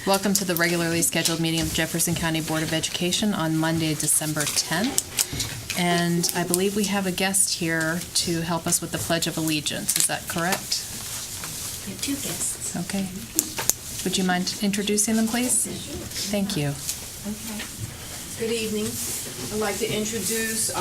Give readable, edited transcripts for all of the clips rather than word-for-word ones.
Welcome to the regularly scheduled meeting of Jefferson County Board of Education on Monday, December 10th. And I believe we have a guest here to help us with the Pledge of Allegiance. Is that correct? We have two guests. Okay. Would you mind introducing them, please? Thank you. Good evening. I'd like to introduce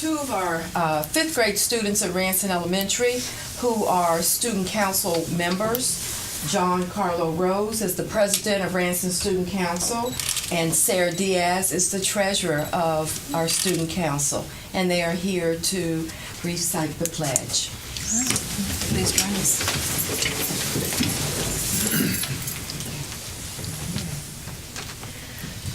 two of our fifth grade students at Ranson Elementary who are student council members. John Carlo Rose is the president of Ranson Student Council, and Sarah Diaz is the treasurer of our student council. And they are here to recite the pledge. Please join us.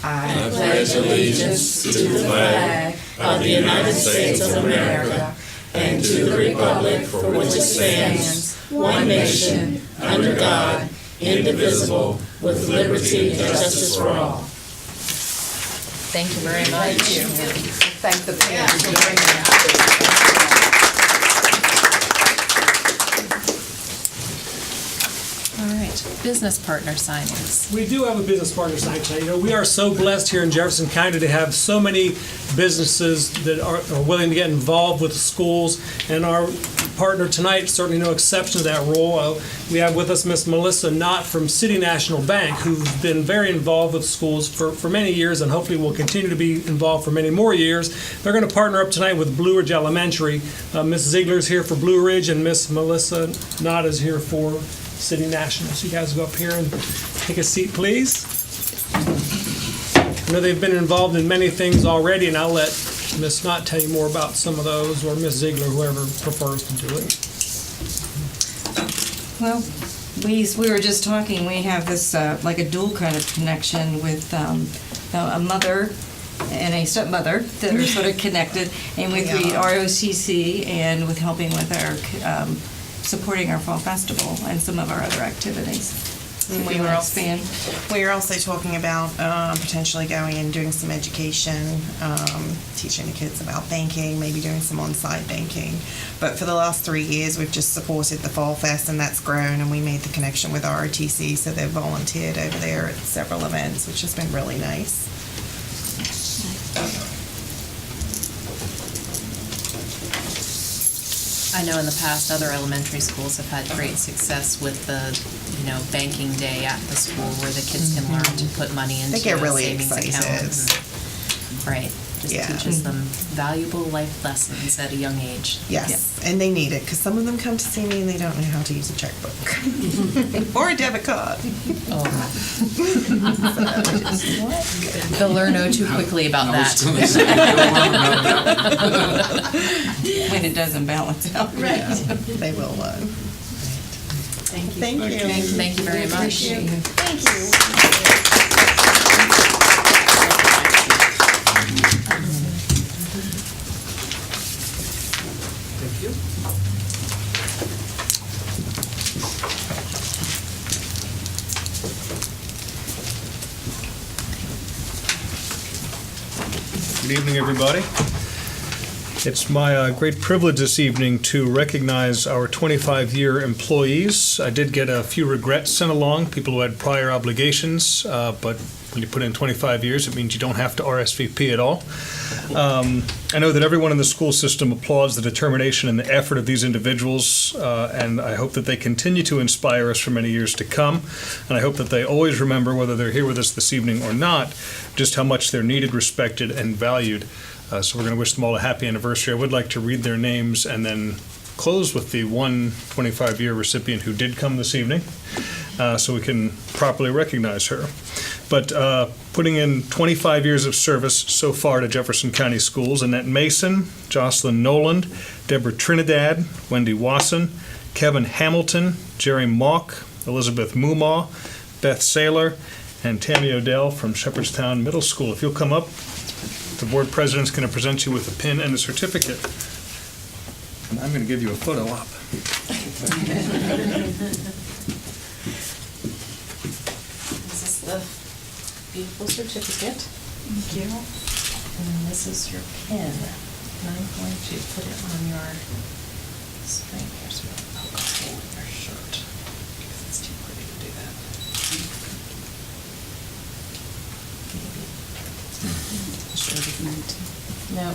I pledge allegiance to the flag of the United States of America and to the republic for which it stands, one nation, under God, indivisible, with liberty and justice for all. Thank you very much. Thank you. Thank the parents for bringing that. All right. Business partner signings. We do have a business partner sign tonight. You know, we are so blessed here in Jefferson County to have so many businesses that are willing to get involved with the schools, and our partner tonight certainly no exception to that role. We have with us Miss Melissa Knott from City National Bank, who's been very involved with schools for many years and hopefully will continue to be involved for many more years. They're going to partner up tonight with Blue Ridge Elementary. Miss Ziegler is here for Blue Ridge, and Miss Melissa Knott is here for City National. So you guys go up here and take a seat, please. I know they've been involved in many things already, and I'll let Ms. Knott tell you more about some of those, or Ms. Ziegler, whoever prefers to do it. Well, we were just talking, we have this like a dual kind of connection with a mother and a stepmother that are sort of connected, and with the ROCC and with helping with our supporting our fall festival and some of our other activities. And we were also talking about potentially going and doing some education, teaching the kids about banking, maybe doing some on-site banking. But for the last 3 years, we've just supported the Fall Fest, and that's grown, and we made the connection with ROTC, so they've volunteered over there at several events, which has been really nice. I know in the past other elementary schools have had great success with the, banking day at the school where the kids can learn to put money into They get really a savings excited. account. Right. Just Yeah. teaches them valuable life lessons at a young age. Yes, and they need it, because some of them come to see me and they don't know how to use a checkbook or a debit card. Oh. They'll learn too quickly about that. When it doesn't balance out. Right. They will learn. Thank you. Thank you. Thank you very much. Thank you. Thank you. Good evening, everybody. It's my great privilege this evening to recognize our 25-year employees. I did get a few regrets sent along, people who had prior obligations, but when you put in 25 years, it means you don't have to RSVP at all. I know that everyone in the school system applauds the determination and the effort of these individuals, and I hope that they continue to inspire us for many years to come. And I hope that they always remember, whether they're here with us this evening or not, just how much they're needed, respected, and valued. So we're going to wish them all a happy anniversary. I would like to read their names and then close with the one 25-year recipient who did come this evening, so we can properly recognize her. But putting in 25 years of service so far to Jefferson County Schools: Annette Mason, Jocelyn Noland, Deborah Trinidad, Wendy Wasson, Kevin Hamilton, Jerry Mock, Elizabeth Mumaw, Beth Saylor, and Tammy Odell from Shepherdstown Middle School. If you'll come up, the board president's going to present you with a pin and a certificate. And I'm going to give you a photo op. This is the beautiful certificate. Thank you. And then this is your pin. And I'm going to put it on your screen here so you don't poke a hole in your shirt, because it's too pretty to do that. No.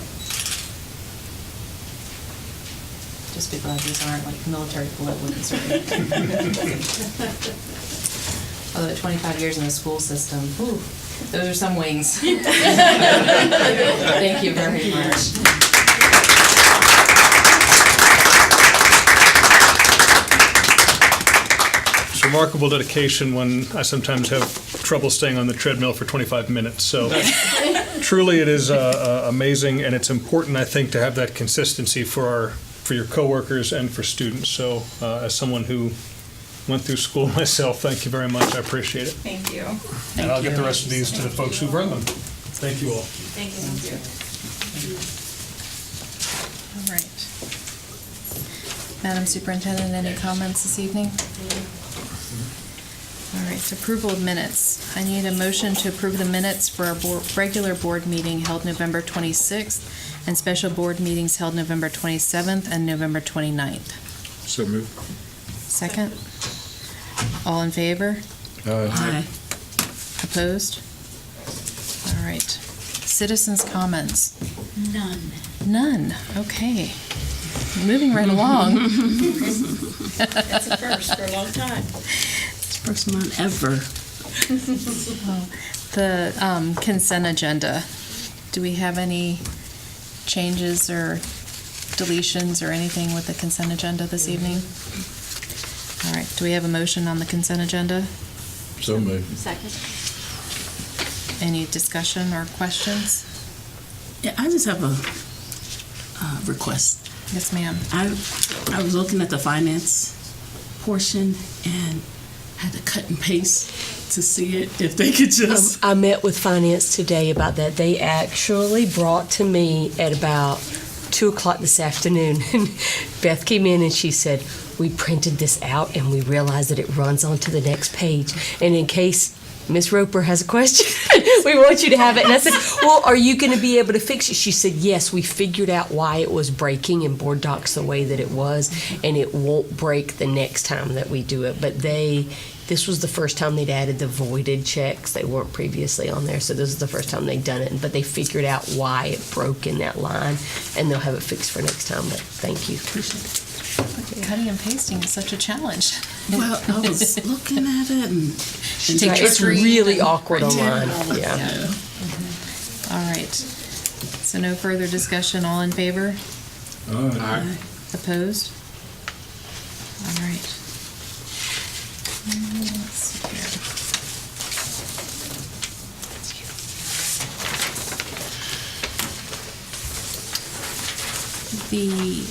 Just be glad these aren't like military bullet wounds or anything. Although 25 years in the school system, whew, those are some wings. Thank you very much. It's remarkable dedication when I sometimes have trouble staying on the treadmill for 25 minutes. So truly it is amazing, and it's important, I think, to have that consistency for your coworkers and for students. So as someone who went through school myself, thank you very much. I appreciate it. Thank you. And I'll get the rest of these to the folks who bring them. Thank you all. Thank you. All right. Madam Superintendent, any comments this evening? All right, approval of minutes. I need a motion to approve the minutes for our regular board meeting held November 26th and special board meetings held November 27th and November 29th. So moved. Second? All in favor? Aye. Opposed? All right. Citizens' comments? None. None. Okay. Moving right along. That's a first for a long time. It's the first one ever. The consent agenda. Do we have any changes or deletions or anything with the consent agenda this evening? All right. Do we have a motion on the consent agenda? So moved. Second. Any discussion or questions? Yeah, I just have a request. Yes, ma'am. I was looking at the finance portion and had to cut and paste to see it, if they could just... I met with finance today about that. They actually brought to me at about 2 o'clock this afternoon. And Beth came in and she said, we printed this out and we realized that it runs on to the next page. And in case Miss Roper has a question, we want you to have it. And I said, well, are you going to be able to fix it? She said, yes, we figured out why it was breaking in Board Docs the way that it was, and it won't break the next time that we do it. But this was the first time they'd added the voided checks. They weren't previously on there, so this is the first time they'd done it. But they figured out why it broke in that line, and they'll have it fixed for next time. But thank you. Appreciate it. Cutting and pasting is such a challenge. Well, I was looking at it and Take your It's screen really and awkward print it. online. Yeah. Yeah. All right. So no further discussion. All in favor? Aye. Opposed? All right. Let's see here. The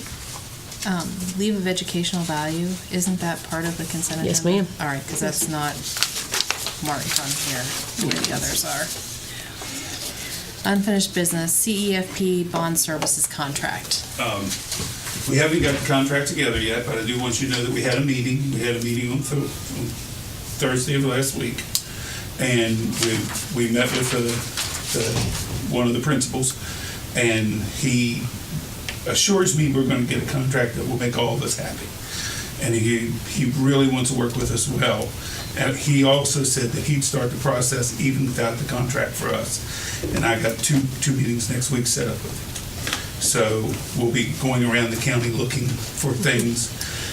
leave of educational value, isn't that part of the consent agenda? Yes, ma'am. All right, because that's not marked on here, the way the others are. Unfinished business, CEFP bond services contract. We haven't got the contract together yet, but I do want you to know that we had a meeting. We had a meeting on Thursday of last week, and we met with one of the principals, and he assures me we're going to get a contract that will make all of us happy. And he really wants to work with us well. And he also said that he'd start the process even without the contract for us. And I got two meetings next week set up with him. So we'll be going around the county looking for things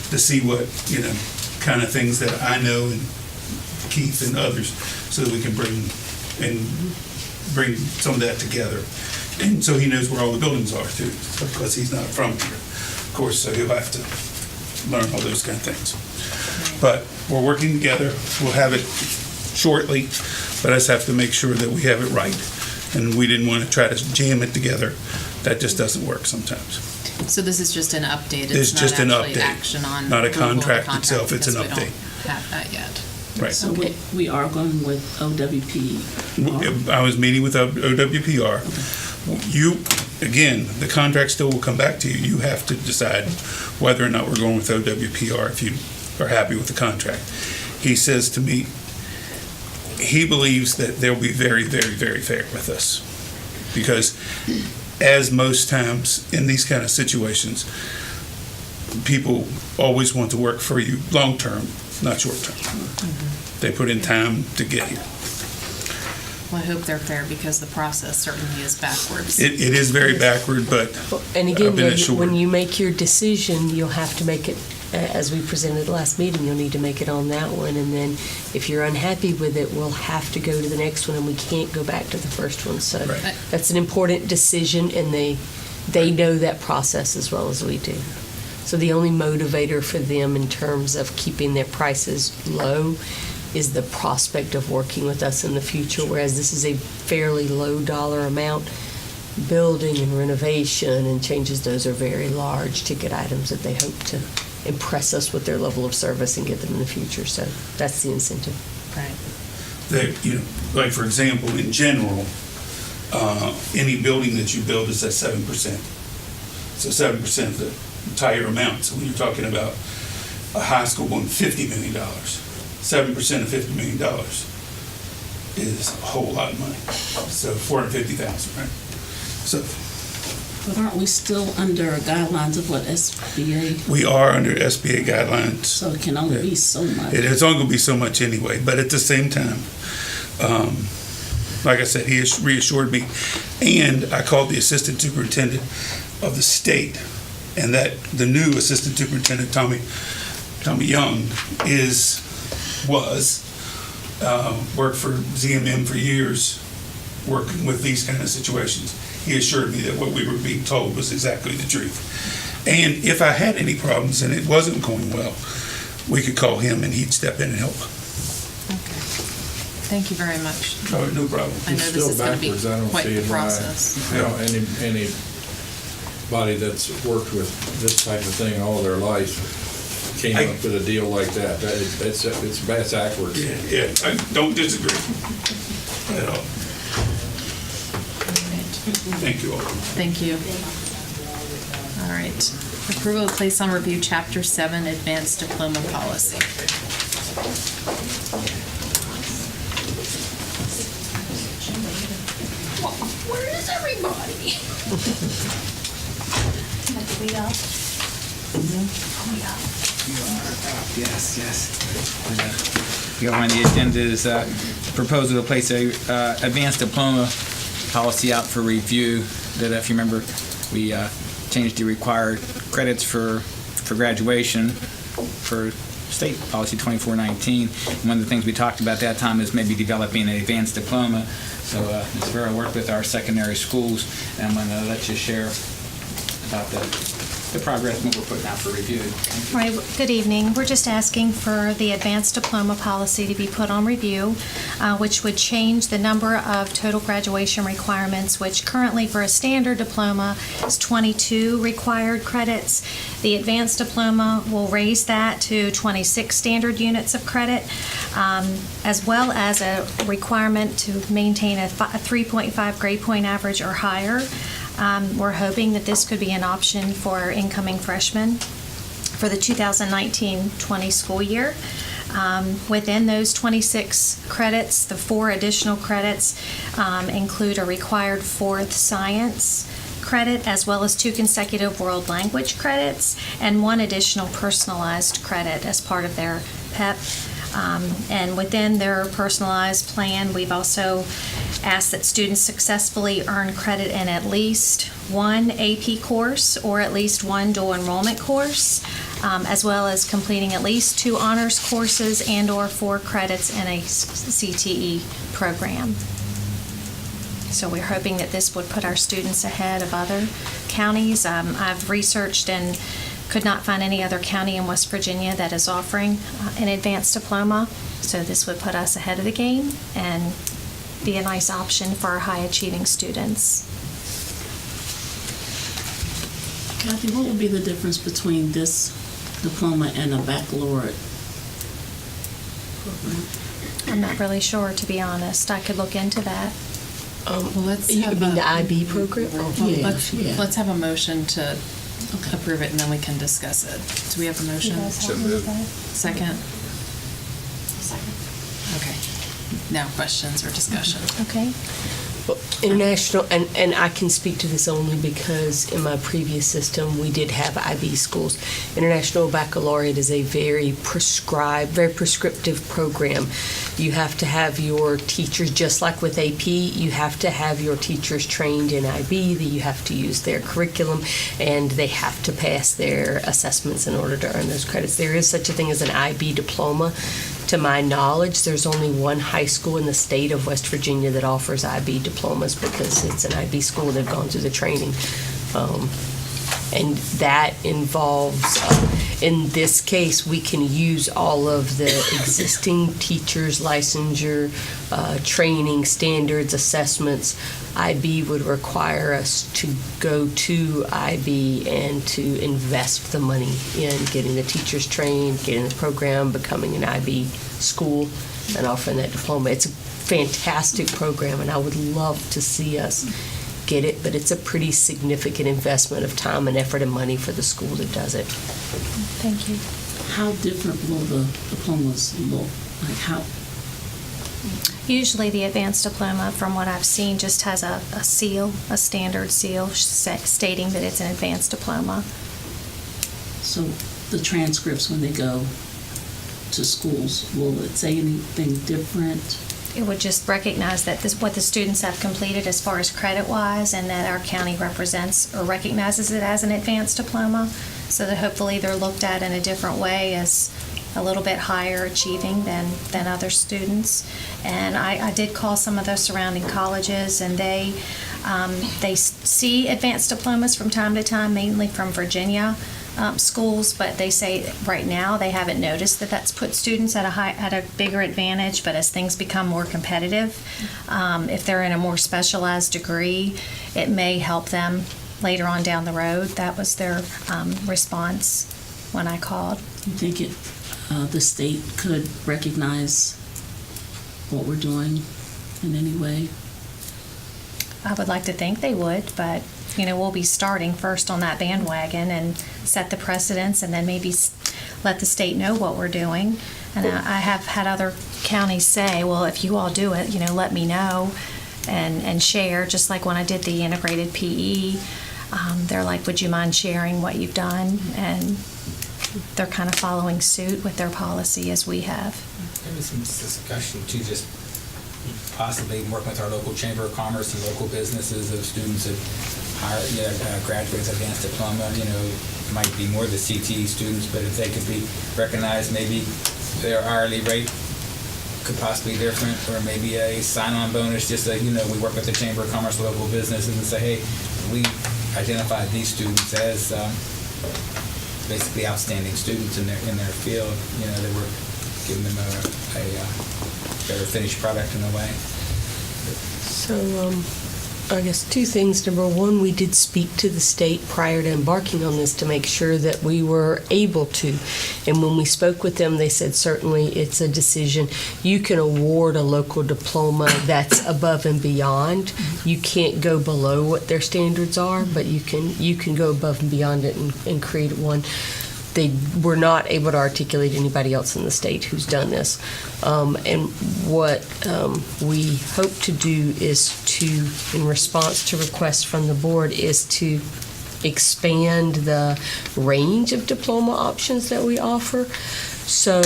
to see what, kind of things that I know and Keith and others, so that we can bring some of that together. And so he knows where all the buildings are too, because he's not from here, of course, so he'll have to learn all those kind of things. But we're working together. We'll have it shortly, but I just have to make sure that we have it right. And we didn't want to try to jam it together. That just doesn't work sometimes. So this is just an update? It's just an not actually update. action on Not a approval of the contract itself, it's an because we update. don't have that yet. Right. So we are going with OWP. I was meeting with OWPR. Again, the contract still will come back to you. You have to decide whether or not we're going with OWPR if you are happy with the contract. He says to me, he believes that they'll be very, very, very fair with us. Because as most times in these kind of situations, people always want to work for you long-term, not short-term. They put in time to get here. Well, I hope they're fair because the process certainly is backwards. It is very backward, but And I've again, been assured. when you make your decision, you'll have to make it, as we presented at the last meeting, you'll need to make it on that one. And then if you're unhappy with it, we'll have to go to the next one, and we can't go back to the first one. So Right. that's an important decision, and they know that process as well as we do. So the only motivator for them in terms of keeping their prices low is the prospect of working with us in the future, whereas this is a fairly low dollar amount. Building and renovation and changes, those are very large ticket items that they hope to impress us with their level of service and get them in the future. So that's the incentive. Right. Like for example, in general, any building that you build is at 7%. So 7% of the entire amount. So when you're talking about a high school going $50 million, 7% of $50 million is a whole lot of money. So $450,000, right? So But aren't we still under guidelines of what SBA? we are under SBA guidelines. So it can only be so much. It's only going to be so much anyway, but at the same time, like I said, he has reassured me, and I called the assistant superintendent of the state, and that the new assistant superintendent, Tommy Young, worked for ZMM for years, working with these kind of situations. He assured me that what we were being told was exactly the truth. And if I had any problems and it wasn't going well, we could call him and he'd step in and help. Okay. Thank you very much. Oh, no problem. I know this is going to be quite the process. Anybody that's worked with this type of thing all their life came up with a deal like that. It's backwards. Yeah, I don't disagree at all. Thank you all. Thank you. All right. Approval to place on review Chapter 7 Advanced Diploma Policy. Where is everybody? Yes. You got on the agenda is proposal to place a advanced diploma policy out for review. That, if you remember, we changed the required credits for graduation for state policy 2419. One of the things we talked about that time is maybe developing an advanced diploma. So Ms. Vera worked with our secondary schools, and I'm going to let you share about the progress and what we're putting out for review. Right. Good evening. We're just asking for the advanced diploma policy to be put on review, which would change the number of total graduation requirements, which currently for a standard diploma is 22 required credits. The advanced diploma will raise that to 26 standard units of credit, as well as a requirement to maintain a 3.5 grade point average or higher. We're hoping that this could be an option for incoming freshmen for the 2019-20 school year. Within those 26 credits, the 4 additional credits include a required 4th science credit, as well as 2 consecutive world language credits, and 1 additional personalized credit as part of their PEP. And within their personalized plan, we've also asked that students successfully earn credit in at least 1 AP course or at least 1 dual enrollment course, as well as completing at least 2 honors courses and/or 4 credits in a CTE program. So we're hoping that this would put our students ahead of other counties. I've researched and could not find any other county in West Virginia that is offering an advanced diploma. So this would put us ahead of the game and be a nice option for our high-achieving students. Kathy, what would be the difference between this diploma and a baccalaureate program? I'm not really sure, to be honest. I could look into that. Well, let's You have mean the IB program? Let's have a motion to approve it, and then we can discuss it. Do we have a motion? Second? Second. Okay. Now questions or discussion? Okay. International, and I can speak to this only because in my previous system, we did have IB schools. International Baccalaureate is a very prescriptive program. You have to have your teachers, just like with AP, you have to have your teachers trained in IB, that you have to use their curriculum, and they have to pass their assessments in order to earn those credits. There is such a thing as an IB diploma. To my knowledge, there's only one high school in the state of West Virginia that offers IB diplomas because it's an IB school. They've gone through the training. And that involves, in this case, we can use all of the existing teachers' licensure, training, standards, assessments. IB would require us to go to IB and to invest the money in getting the teachers trained, getting the program, becoming an IB school, and offering that diploma. It's a fantastic program, and I would love to see us get it, but it's a pretty significant investment of time and effort and money for the school that does it. Thank you. How different will the diplomas look? Like how? Usually the advanced diploma, from what I've seen, just has a seal, a standard seal stating that it's an advanced diploma. So the transcripts when they go to schools, will it say anything different? It would just recognize that what the students have completed as far as credit-wise, and that our county represents or recognizes it as an advanced diploma, so that hopefully they're looked at in a different way as a little bit higher achieving than other students. And I did call some of those surrounding colleges, and they see advanced diplomas from time to time, mainly from Virginia schools, but they say right now they haven't noticed that that's put students at a bigger advantage. But as things become more competitive, if they're in a more specialized degree, it may help them later on down the road. That was their response when I called. You think the state could recognize what we're doing in any way? I would like to think they would, but we'll be starting first on that bandwagon and set the precedents, and then maybe let the state know what we're doing. And I have had other counties say, well, if you all do it, let me know and share, just like when I did the integrated PE. They're like, would you mind sharing what you've done? And they're kind of following suit with their policy as we have. There was some discussion too, just possibly working with our local chamber of commerce and local businesses of students that graduates advanced diploma. It might be more the CTE students, but if they could be recognized, maybe their hourly rate could possibly be different, or maybe a sign-on bonus. Just we work with the chamber of commerce, local businesses, and say, hey, we identified these students as basically outstanding students in their field. They were giving them a better finished product in a way. So, I guess two things. Number one, we did speak to the state prior to embarking on this to make sure that we were able to. And when we spoke with them, they said certainly it's a decision. You can award a local diploma that's above and beyond. You can't go below what their standards are, but you can go above and beyond it and create one. They were not able to articulate anybody else in the state who's done this. And what we hope to do is to, in response to requests from the board, is to expand the range of diploma options that we offer. So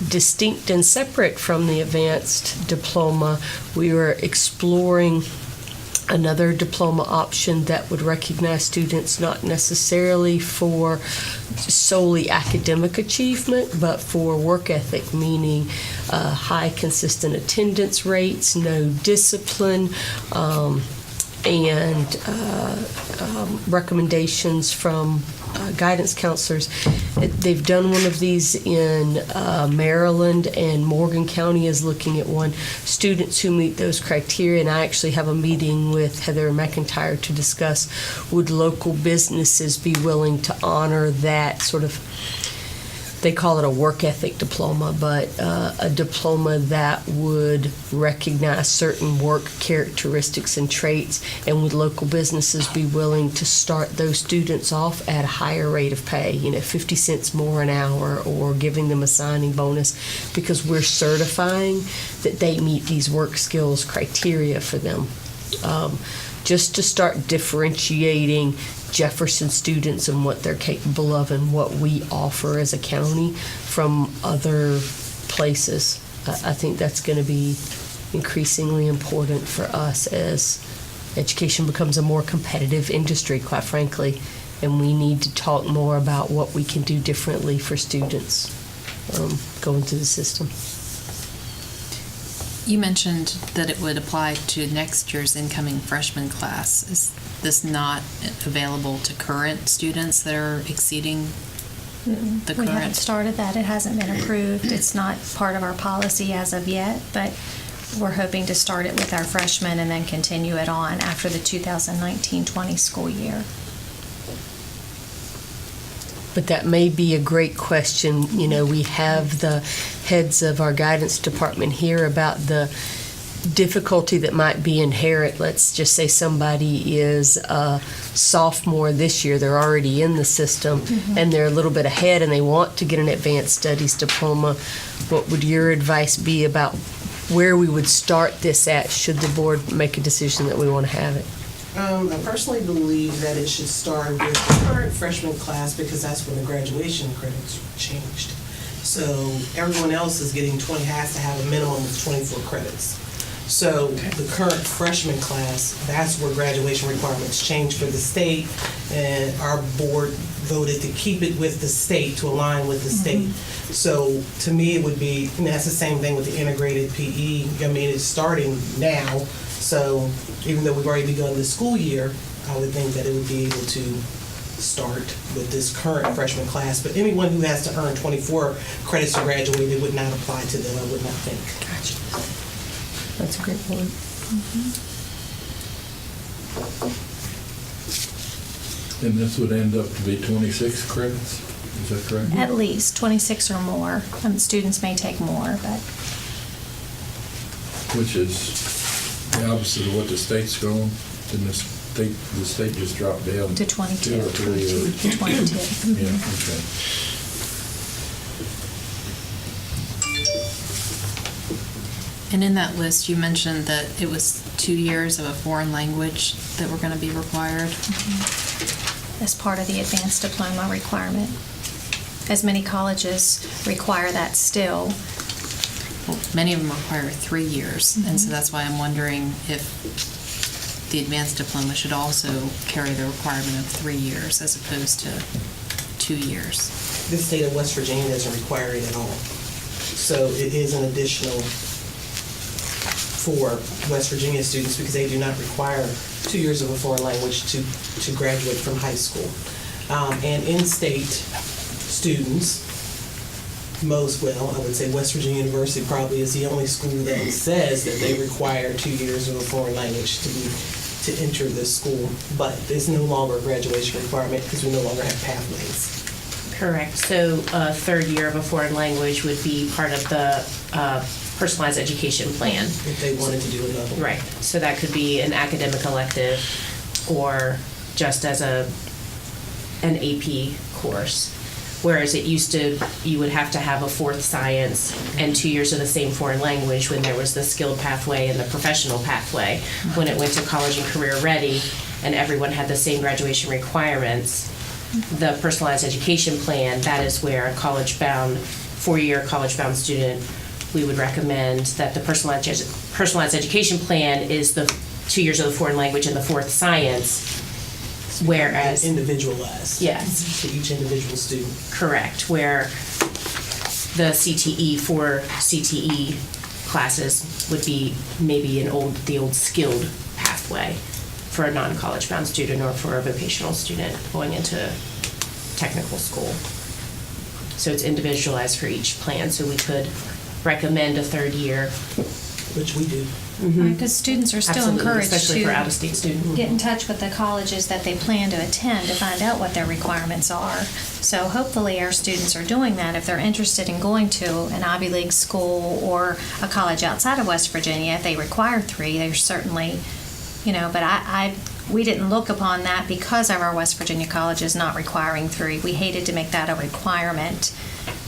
distinct and separate from the advanced diploma, we were exploring another diploma option that would recognize students not necessarily for solely academic achievement, but for work ethic, meaning high consistent attendance rates, no discipline, and recommendations from guidance counselors. They've done one of these in Maryland, and Morgan County is looking at one. Students who meet those criteria, and I actually have a meeting with Heather McIntyre to discuss, would local businesses be willing to honor that sort of they call it a work ethic diploma, but a diploma that would recognize certain work characteristics and traits, and would local businesses be willing to start those students off at a higher rate of pay, 50 cents more an hour, or giving them a signing bonus, because we're certifying that they meet these work skills criteria for them. Just to start differentiating Jefferson students and what they're capable of and what we offer as a county from other places. I think that's going to be increasingly important for us as education becomes a more competitive industry, quite frankly, and we need to talk more about what we can do differently for students going through the system. You mentioned that it would apply to next year's incoming freshman class. Is this not available to current students that are exceeding the We haven't current? started that. It hasn't been approved. It's not part of our policy as of yet, but we're hoping to start it with our freshmen and then continue it on after the 2019-20 school year. But that may be a great question. We have the heads of our guidance department here about the difficulty that might be inherent. Let's just say somebody is a sophomore this year, they're already in the system, and they're a little bit ahead and they want to get an advanced studies diploma. What would your advice be about where we would start this at, should the board make a decision that we want to have it? I personally believe that it should start with the current freshman class, because that's when the graduation credits changed. So everyone else is getting has to have a minimum of 24 credits. So the current freshman class, that's where graduation requirements changed for the state, and our board voted to keep it with the state, to align with the state. So to me, it would be, and that's the same thing with the integrated PE. I mean, it's starting now. So even though we've already begun the school year, I would think that it would be able to start with this current freshman class. But anyone who has to earn 24 credits to graduate, it would not apply to them, I would not think. Gotcha. That's a great point. And this would end up to be 26 credits, is that correct? At least 26 or more. Students may take more, but Which is the opposite of what the state's going. Didn't the state just dropped down? to 22. 2 or 3 or... To 22. Yeah, okay. And in that list, you mentioned that it was 2 years of a foreign language that were going to be required. As part of the advanced diploma requirement. As many colleges require that still. Well, many of them require 3 years, and so that's why I'm wondering if the advanced diploma should also carry the requirement of 3 years as opposed to 2 years. The state of West Virginia doesn't require it at all. So it is an additional for West Virginia students, because they do not require 2 years of a foreign language to graduate from high school. And in-state students, I would say West Virginia University probably is the only school that says that they require 2 years of a foreign language to enter this school. But there's no longer a graduation requirement because we no longer have pathways. Correct. So a third year of a foreign language would be part of the personalized education plan. If they wanted to do another one. Right. So that could be an academic elective or just as an AP course. Whereas it used to, you would have to have a fourth science and 2 years of the same foreign language when there was the skilled pathway and the professional pathway. When it went to college and career ready and everyone had the same graduation requirements, the personalized education plan, that is where a college-bound, 4-year college-bound student, we would recommend that the personalized education plan is the 2 years of the foreign language and the fourth science. Whereas individualized, yes, to each individual student. Correct. Where the CTE for CTE classes would be maybe the old skilled pathway for a non-college bound student or for a vocational student going into technical school. So it's individualized for each plan. So we could recommend a third year, which we do. Because students are still Absolutely, encouraged especially for to out-of-state students. get in touch with the colleges that they plan to attend to find out what their requirements are. So hopefully our students are doing that. If they're interested in going to an Ivy League school or a college outside of West Virginia, if they require 3, they're certainly, but we didn't look upon that because of our West Virginia colleges not requiring 3. We hated to make that a requirement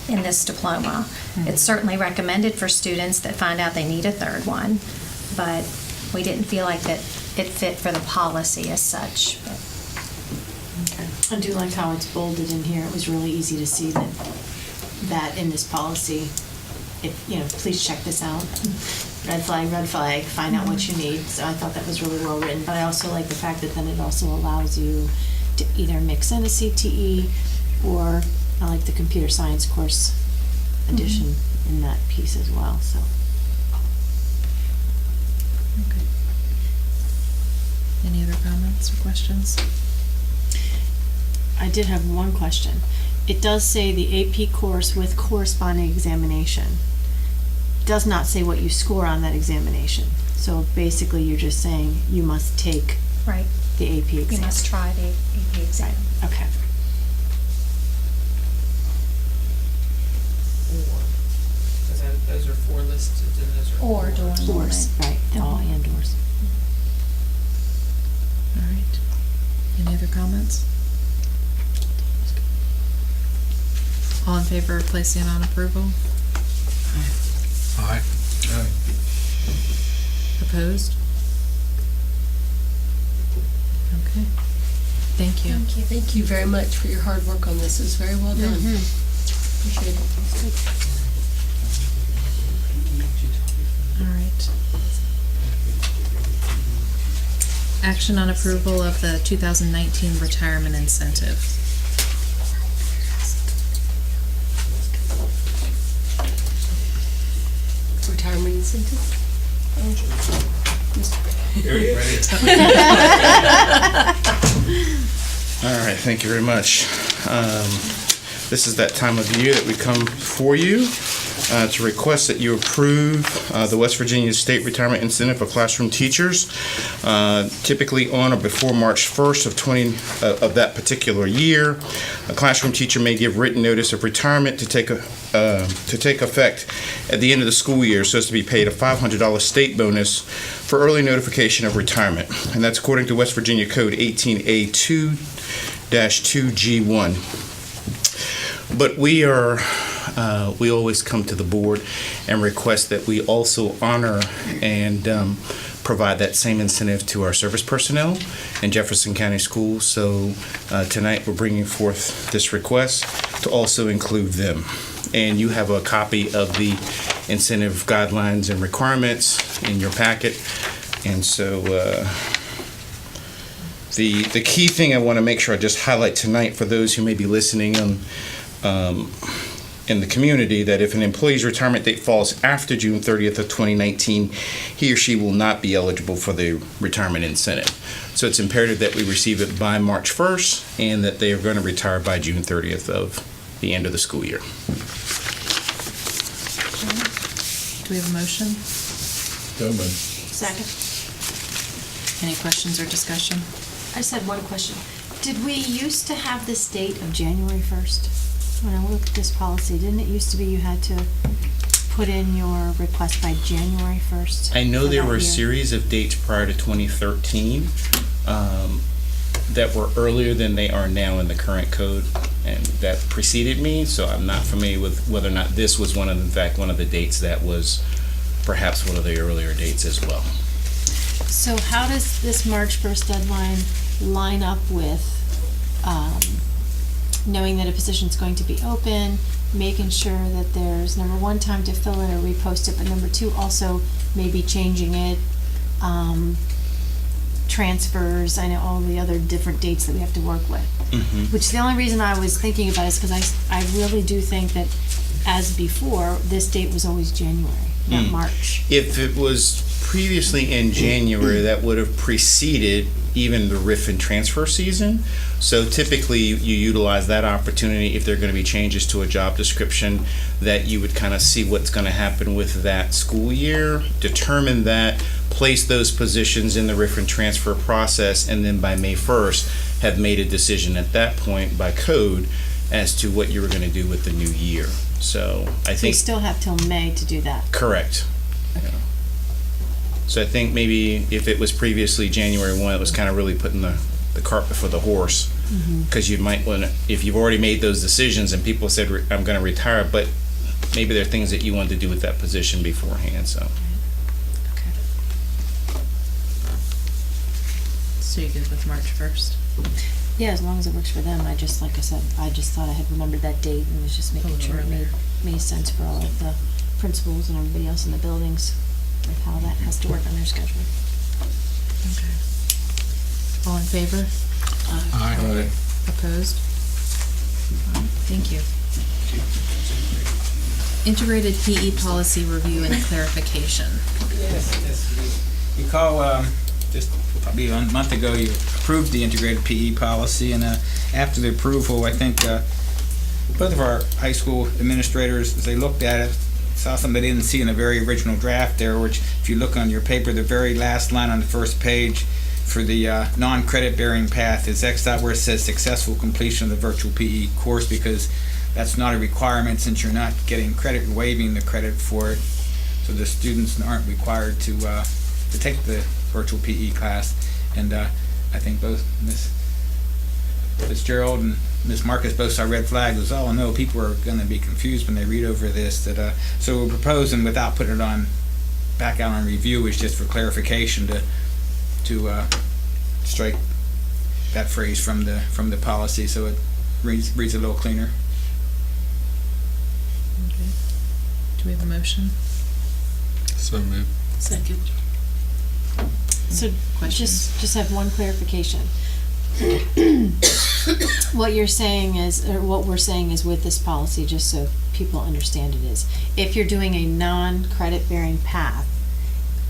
in this diploma. It's certainly recommended for students that find out they need a 3rd one, but we didn't feel like that it fit for the policy as such. I do like how it's bolded in here. It was really easy to see that in this policy. Please check this out. Red flag, find out what you need. So I thought that was really well written. But I also like the fact that then it also allows you to either mix in a CTE, or I like the computer science course addition in that piece as well. So. Okay. Any other comments or questions? I did have one question. It does say the AP course with corresponding examination. It does not say what you score on that examination. So basically you're just saying you must take the AP exam. You must try the AP exam. Right. Okay. Those are 4 listed, and those are Or dual enrollment. Right, all and/ors. All right. Any other comments? All in favor of placing it on approval? Aye. Opposed? Okay. Thank you. Thank you. Thank you very much for your hard work on this. It's very well done. Appreciate it. All right. Action on approval of the 2019 retirement incentive. Retirement incentive? All right, thank you very much. This is that time of year that we come before you to request that you approve the West Virginia State Retirement Incentive for classroom teachers. Typically on or before March 1st of that particular year, a classroom teacher may give written notice of retirement to take effect at the end of the school year, so as to be paid a $500 state bonus for early notification of retirement, and that's according to West Virginia Code 18A2-2G1. But we always come to the board and request that we also honor and provide that same incentive to our service personnel in Jefferson County Schools. So tonight we're bringing forth this request to also include them. And you have a copy of the incentive guidelines and requirements in your packet. And so the key thing I want to make sure I just highlight tonight for those who may be listening in the community, that if an employee's retirement date falls after June 30th of 2019, he or she will not be eligible for the retirement incentive. So it's imperative that we receive it by March 1st and that they are going to retire by June 30th of the end of the school year. Do we have a motion? Second. Any questions or discussion? I just had one question. Did we used to have this date of January 1st? When I looked at this policy, didn't it used to be you had to put in your request by January 1st? I know there were a year? series of dates prior to 2013 that were earlier than they are now in the current code, and that preceded me, so I'm not familiar with whether or not this was one of the dates that was perhaps one of the earlier dates as well. So how does this March 1st deadline line up with knowing that a position's going to be open, making sure that there's, number one, time to fill it or repost it, but number two, also maybe changing it, transfers, I know all the other different dates that we have to work with. Which the only reason I was thinking about is because I really do think that, as before, this date was always January. not March. If it was previously in January, that would have preceded even the RIF and transfer season. So typically, you utilize that opportunity if there are going to be changes to a job description, that you would kind of see what's going to happen with that school year, determine that, place those positions in the RIF and transfer process, and then by May 1st, have made a decision at that point by code as to what you were going to do with the new year. So I So you think, still have till May to do that. correct. Yeah. So I think maybe if it was previously January 1, it was kind of really putting the cart before the horse. Because you might want to, if you've already made those decisions and people said, I'm going to retire, but maybe there are things that you wanted to do with that position beforehand, so. So you good with March 1st? Yeah, as long as it works for them. I just, like I said, I just thought I had remembered that date and was just making sure it made sense for all of the principals and everybody else in the buildings with how that has to work on their schedule. Okay. All in favor? Aye. Opposed? All right, thank you. Integrated PE policy review and clarification. Yes. Recall, just probably a month ago, you approved the integrated PE policy, and after the approval, I think both of our high school administrators, as they looked at it, saw something they didn't see in the very original draft there, which if you look on your paper, the very last line on the first page for the non-credit bearing path is X'd out where it says successful completion of the virtual PE course, because that's not a requirement since you're not getting credit, you're waiving the credit for it. So the students aren't required to take the virtual PE class. And I think both Ms. Fitzgerald and Ms. Marcus both saw red flags. Oh no, people are going to be confused when they read over this. So we're proposing, without putting it on back out on review, is just for clarification to strike that phrase from the policy so it reads a little cleaner. Okay. Do we have a motion? So moved. Second. So just have one clarification. What you're saying is, or what we're saying is with this policy, just so people understand it, is if you're doing a non-credit bearing path,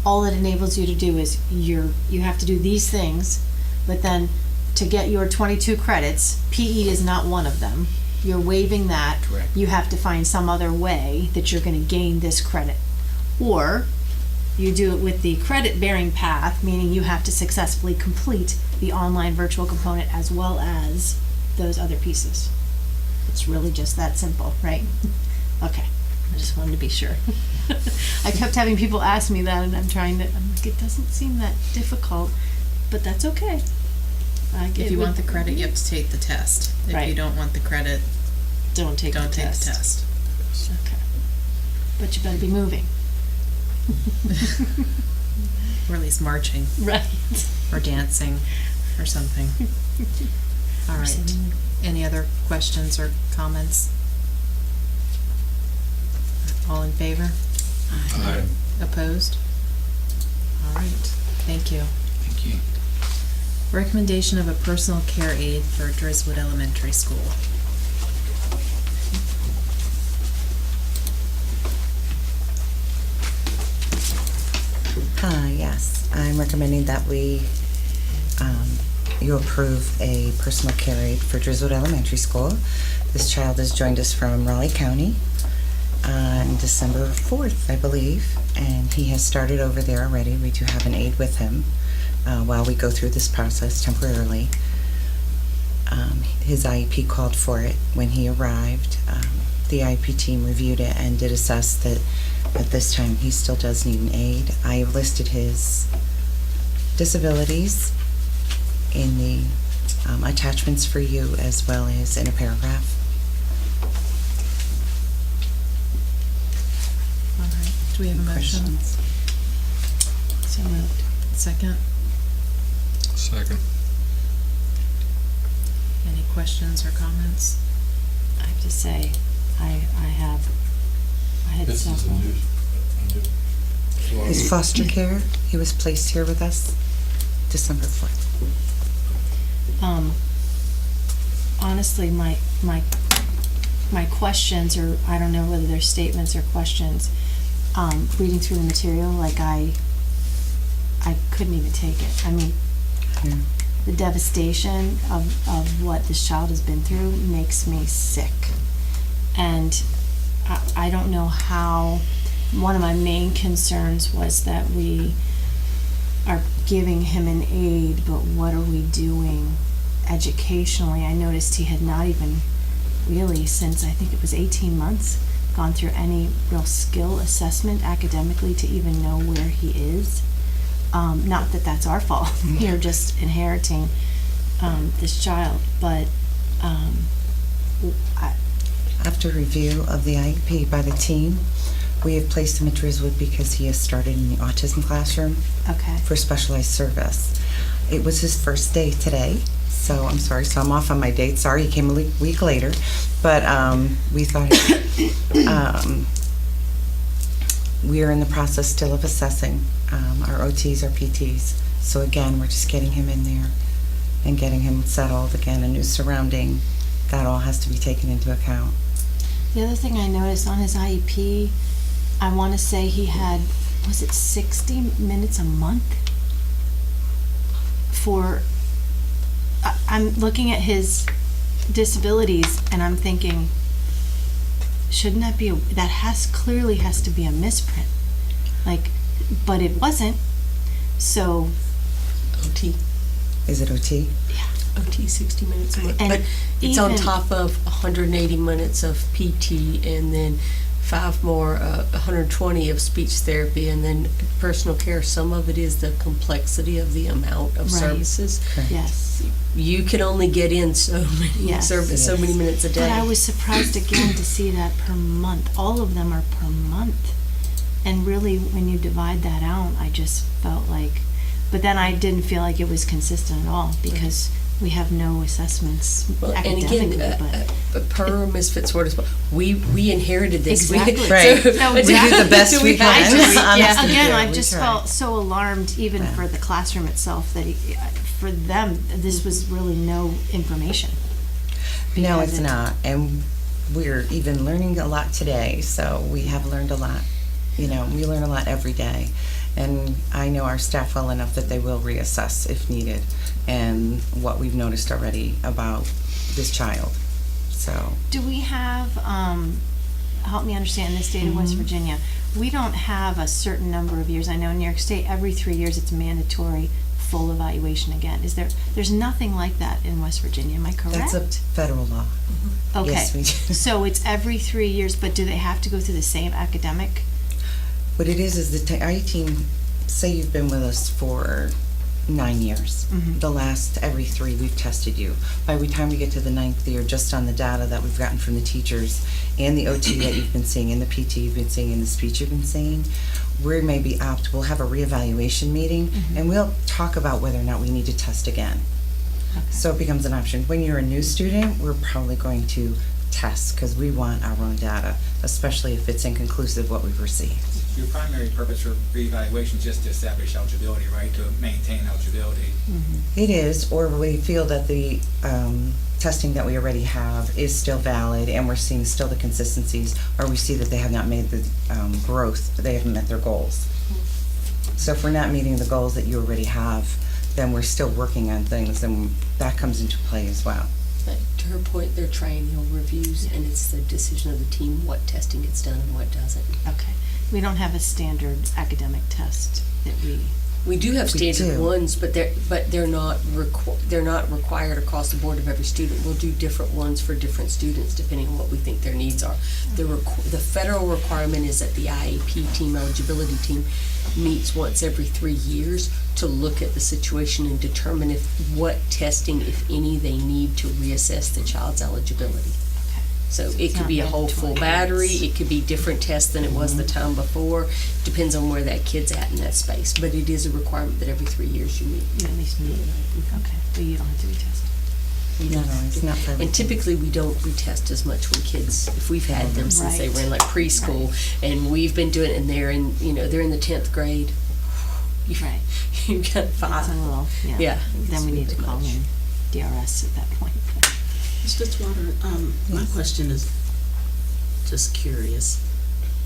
all it enables you to do is you have to do these things, but then to get your 22 credits, PE is not one of them. You're waiving that. Correct. You have to find some other way that you're going to gain this credit. Or you do it with the credit-bearing path, meaning you have to successfully complete the online virtual component as well as those other pieces. It's really just that simple, right? Okay, I just wanted to be sure. I kept having people ask me that, and I'm like, it doesn't seem that difficult, but that's okay. If you want the credit, you have to take the test. If Right. you don't want the credit, Don't take the test. Okay. But you better be moving. or at least marching. Right. Or dancing, or something. All right. singing. Any other questions or comments? All in favor? Aye. Opposed? All right, thank you. Thank you. Recommendation of a personal care aide for Driswood Elementary School. Hi, yes. I'm recommending that you approve a personal care aide for Driswood Elementary School. This child has joined us from Raleigh County on December 4th, I believe, and he has started over there already. We do have an aide with him while we go through this process temporarily. His IEP called for it when he arrived. The IEP team reviewed it and did assess that at this time he still does need an aide. I have listed his disabilities in the attachments for you as well as in a paragraph. All right, do we have a motion? Questions? So moved. Second? Second. Any questions or comments? I have to say, I had several. His foster care, he was placed here with us December 4th. Honestly, my questions, or I don't know whether they're statements or questions, reading through the material, like I couldn't even take it. I mean, the devastation of what this child has been through makes me sick. And I don't know how, one of my main concerns was that we are giving him an aid, but what are we doing educationally? I noticed he had not even really, since I think it was 18 months, gone through any real skill assessment academically to even know where he is. Not that that's our fault. You're just inheriting this child, but After review of the IEP by the team, we have placed him at Driswood because he has started in the autism classroom for specialized service. It was his first day today, so I'm sorry, so I'm off on my date. Sorry, he came a week later, but we thought we are in the process still of assessing our OTs, our PTs. So again, we're just getting him in there and getting him settled. Again, a new surrounding, that all has to be taken into account. the other thing I noticed on his IEP, I want to say he had, was it 60 minutes a month? For, I'm looking at his disabilities and I'm thinking, shouldn't that be, clearly has to be a misprint. Like, but it wasn't, so. OT. Is it OT? Yeah, OT 60 minutes a month. And but it's on even- top of 180 minutes of PT and then 5 more, 120 of speech therapy and then personal care. Some of it is the complexity of the amount of Right. services. Yes. You can only get in so many Yes. so many minutes a day. But I was surprised again to see that per month. All of them are per month. And really, when you divide that out, I just felt like, but then I didn't feel like it was consistent at all because we have no assessments Well, and academically. again, but per Misfits Word as well, we inherited this. Exactly. Right. No, We do the best we can. Yeah, Honestly, again, I we just try. felt so alarmed, even for the classroom itself, that for them, this was really no information. No, Because it's not. And we're even learning a lot today, so we have learned a lot. You know, we learn a lot every day. And I know our staff well enough that they will reassess if needed and what we've noticed already about this child. So, Do we have, help me understand, in the state of West Virginia, we don't have a certain number of years. I know in New York State, every 3 years it's mandatory full evaluation again. There's nothing like that in West Virginia, am I correct? that's a federal law. Okay, Yes, we do. so it's every 3 years, but do they have to go through the same academic? What it is the IE team, say you've been with us for 9 years. The last every 3 we've tested you. By the time we get to the 9th year, just on the data that we've gotten from the teachers and the OT that you've been seeing, and the PT you've been seeing, and the speech you've been seeing, we may be apt, we'll have a reevaluation meeting, and we'll talk about whether or not we need to test again. So it becomes an option. When you're a new student, we're probably going to test because we want our own data, especially if it's inconclusive what we've received. Your primary purpose for reevaluation is just to establish eligibility, right? To maintain eligibility. It is, or we feel that the testing that we already have is still valid and we're seeing still the consistencies, or we see that they have not made the growth, they haven't met their goals. So if we're not meeting the goals that you already have, then we're still working on things, and that comes into play as well. But to her point, they're triennial reviews, and it's the decision of the team what testing gets done and what doesn't. Okay. We don't have a standard academic test that We do have We standard do. ones, but they're not required across the board of every student. We'll do different ones for different students depending on what we think their needs are. The federal requirement is that the IEP team, eligibility team, meets once every 3 years to look at the situation and determine what testing, if any, they need to reassess the child's eligibility. So it could be a whole full battery, it could be different tests than it was the time before, depends on where that kid's at in that space. But it is a requirement that every 3 years you meet. you at least need it. Okay, but you don't have to retest. Not always, not for And typically, we don't retest as much when kids, if we've had them since they were in like preschool, and we've been doing it, and they're in, they're in the 10th grade. Right. You've got 5. That's a little, Yeah. Then we need to call in DRS at that point. Ms. Fitzwater, my question is just curious.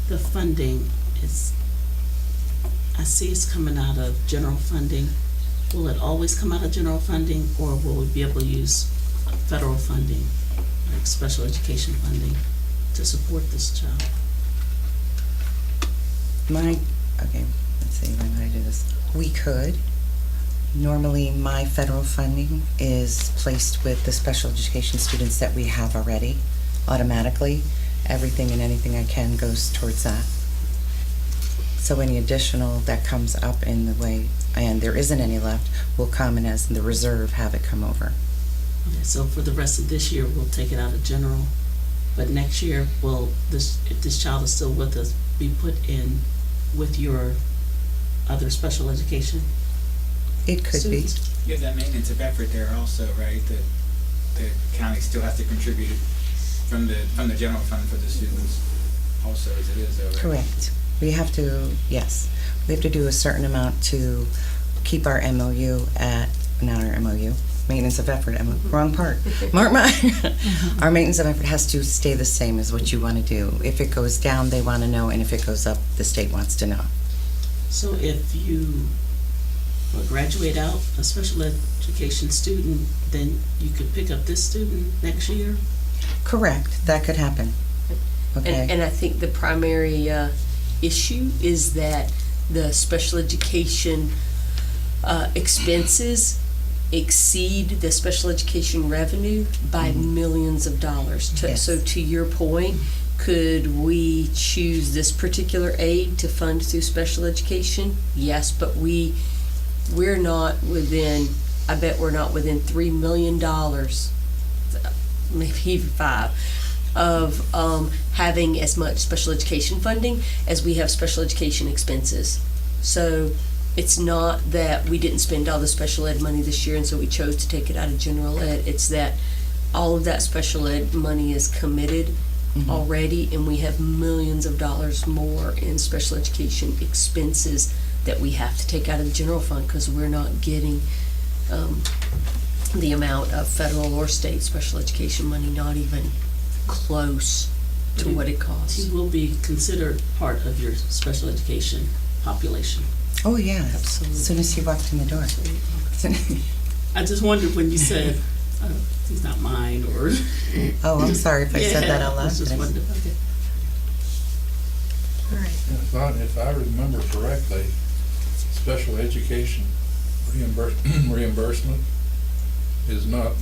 The funding I see it's coming out of general funding. Will it always come out of general funding, or will we be able to use federal funding, like special education funding, to support this child? Okay, let's see, when I do this. We could. Normally, my federal funding is placed with the special education students that we have already, automatically. Everything and anything I can goes towards that. So any additional that comes up in the way, and there isn't any left, will come and as the reserve have it come over. Okay, so for the rest of this year, we'll take it out of general, but next year, will this, if this child is still with us, be put in with your other special education? It could be. You have that maintenance of effort there also, right? That the county still has to contribute from the general fund for the students also, as it is, though, right? Correct. We have to, yes, we have to do a certain amount to keep our MOU at, not our MOU, maintenance of effort, wrong part. Our maintenance of effort has to stay the same as what you want to do. If it goes down, they want to know, and if it goes up, the state wants to know. So if you graduate out a special education student, then you could pick up this student next year? Correct, that could happen. Okay. And I think the primary issue is that the special education expenses exceed the special education revenue by millions of dollars. Yes. So to your point, could we choose this particular aid to fund through special education? Yes, but we're not within, I bet we're not within $3 million, maybe even $5 of having as much special education funding as we have special education expenses. So it's not that we didn't spend all the special ed money this year and so we chose to take it out of general ed. It's that all of that special ed money is committed already, and we have millions of dollars more in special education expenses that we have to take out of the general fund because we're not getting the amount of federal or state special education money, not even close to what it costs. He will be considered part of your special education population. Oh, yeah, absolutely. As soon as he walked in the door. I just wondered when you said, he's not mine, or... Oh, I'm sorry if I said that out loud. I just wondered, okay. All right. If I remember correctly, special education reimbursement is not,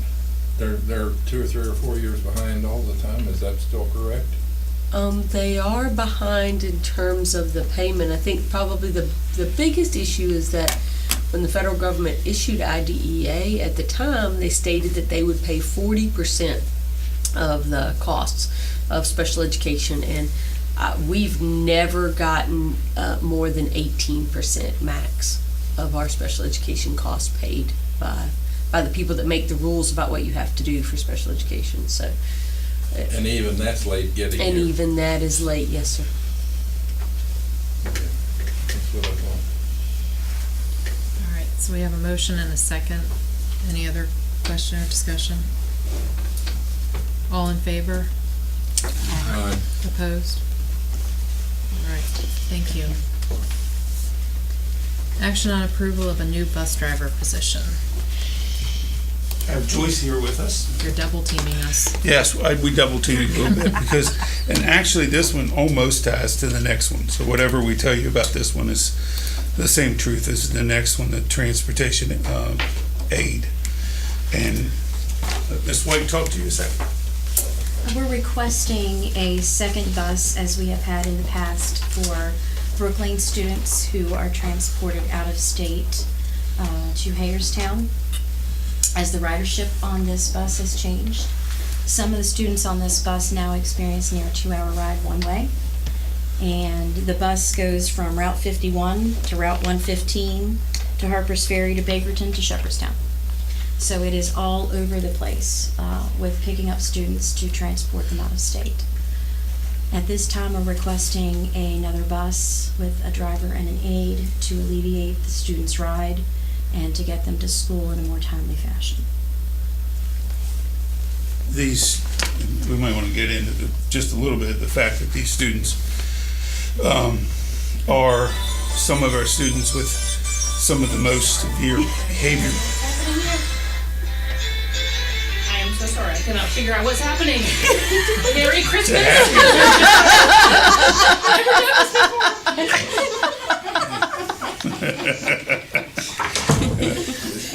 they're 2 or 3 or 4 years behind all the time. Is that still correct? They are behind in terms of the payment. I think probably the biggest issue is that when the federal government issued IDEA at the time, they stated that they would pay 40% of the costs of special education, and we've never gotten more than 18% max of our special education costs paid by the people that make the rules about what you have to do for special education. So. And even that's late getting And here. even that is late, yes, sir. Okay. That's what I thought. All right, so we have a motion and a second. Any other question or discussion? All in favor? Aye. Opposed? All right, thank you. Action on approval of a new bus driver position. I have Joyce here with us. You're double teaming us. Yes, we double teamed a little bit because, and actually this one almost ties to the next one. So whatever we tell you about this one is the same truth as the next one, the transportation aid. And Ms. White, talk to you a second. We're requesting a second bus, as we have had in the past, for Brookline students who are transported out of state to Hagerstown, as the ridership on this bus has changed. Some of the students on this bus now experience near a 2-hour ride one way. And the bus goes from Route 51 to Route 115 to Harper's Ferry to Bakerton to Shepherdstown. So it is all over the place with picking up students to transport them out of state. At this time, we're requesting another bus with a driver and an aide to alleviate the students' ride and to get them to school in a more timely fashion. These, we might want to get into just a little bit of the fact that these students, are some of our students with some of the most severe behavior. I am so sorry. I cannot figure out what's happening. Merry Christmas.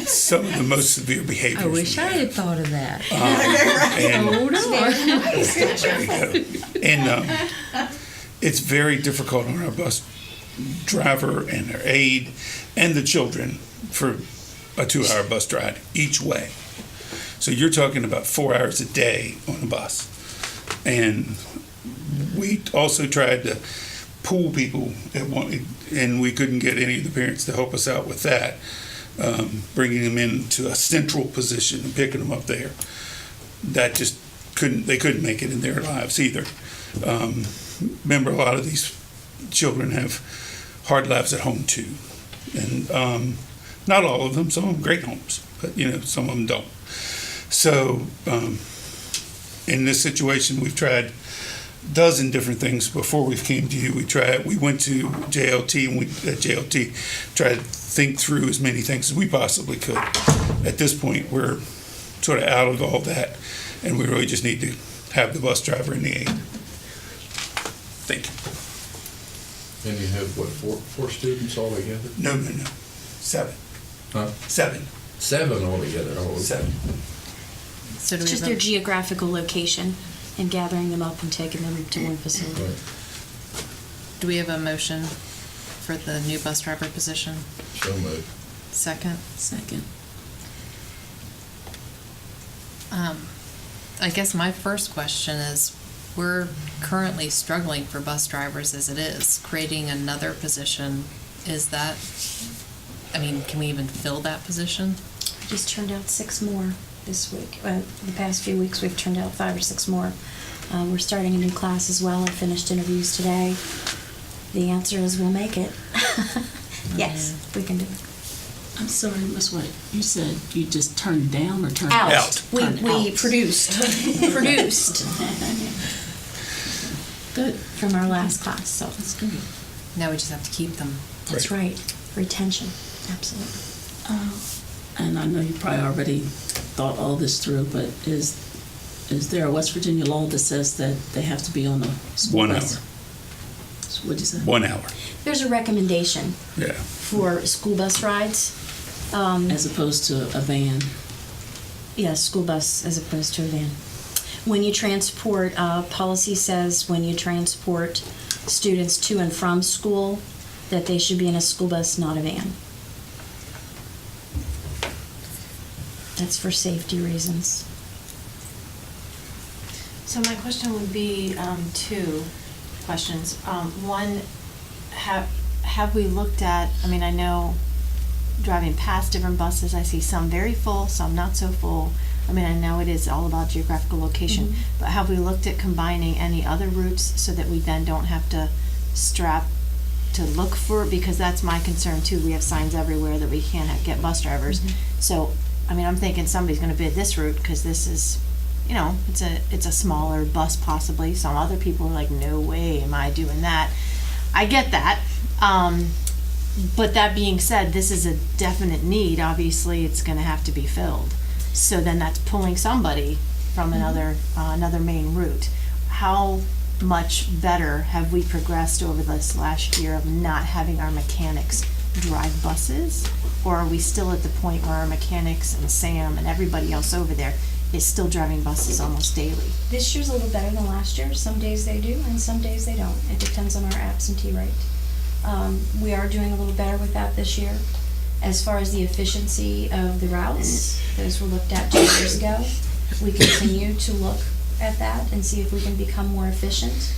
Some of the most severe behaviors. I wish I had thought of that. and- Hold on. And it's very difficult on our bus driver and their aide and the children for a 2-hour bus ride each way. So you're talking about 4 hours a day on a bus. And we also tried to pool people at one, and we couldn't get any of the parents to help us out with that. Bringing them into a central position and picking them up there. That just they couldn't make it in their lives either. Remember, a lot of these children have hard lives at home too. And not all of them, some of them great homes, but some of them don't. So in this situation, we've tried a dozen different things before we came to you. We went to JLT, and at JLT tried to think through as many things as we possibly could. At this point, we're sort of out of all that, and we really just need to have the bus driver and the aide. Thank you. And you have, what, four students altogether? No. 7. Huh? 7. 7 altogether. Oh, 7. So do It's we just have their a- geographical location and gathering them up and taking them to one facility. Do we have a motion for the new bus driver position? So moved. Second? Second. I guess my first question is, we're currently struggling for bus drivers as it is. Creating another position, can we even fill that position? We just turned out 6 more this week. The past few weeks, we've turned out 5 or 6 more. We're starting a new class as well. I finished interviews today. The answer is we'll make it. Yes, we can do it. I'm sorry, Ms. White. You said you just turned down or turned Out. We Turned produced. Good. From our last class, so that's good. Now we just have to keep them. That's right. Retention, absolutely. And I know you probably already thought all this through, but is there a West Virginia law that says that they have to be on a school 1 bus? hour. What'd you say? 1 hour. There's a recommendation Yeah. for school bus rides. As opposed to a van? Yes, school bus as opposed to a van. When you transport, policy says when you transport students to and from school, that they should be in a school bus, not a van. That's for safety reasons. So my question would be 2 questions. One, have we looked at, I know driving past different buses, I see some very full, some not so full. I know it is all about geographical location, but have we looked at combining any other routes so that we then don't have to strap to look for, because that's my concern too. We have signs everywhere that we can't get bus drivers. So, I'm thinking somebody's gonna bid this route because this is, it's a smaller bus possibly. Some other people are like, no way am I doing that. I get that. But that being said, this is a definite need. Obviously, it's gonna have to be filled. So then that's pulling somebody from another main route. How much better have we progressed over this last year of not having our mechanics drive buses? Or are we still at the point where our mechanics and Sam and everybody else over there is still driving buses almost daily? This year's a little better than last year. Some days they do, and some days they don't. It depends on our absentee rate. We are doing a little better with that this year. As far as the efficiency of the routes, those were looked at 2 years ago. We continue to look at that and see if we can become more efficient.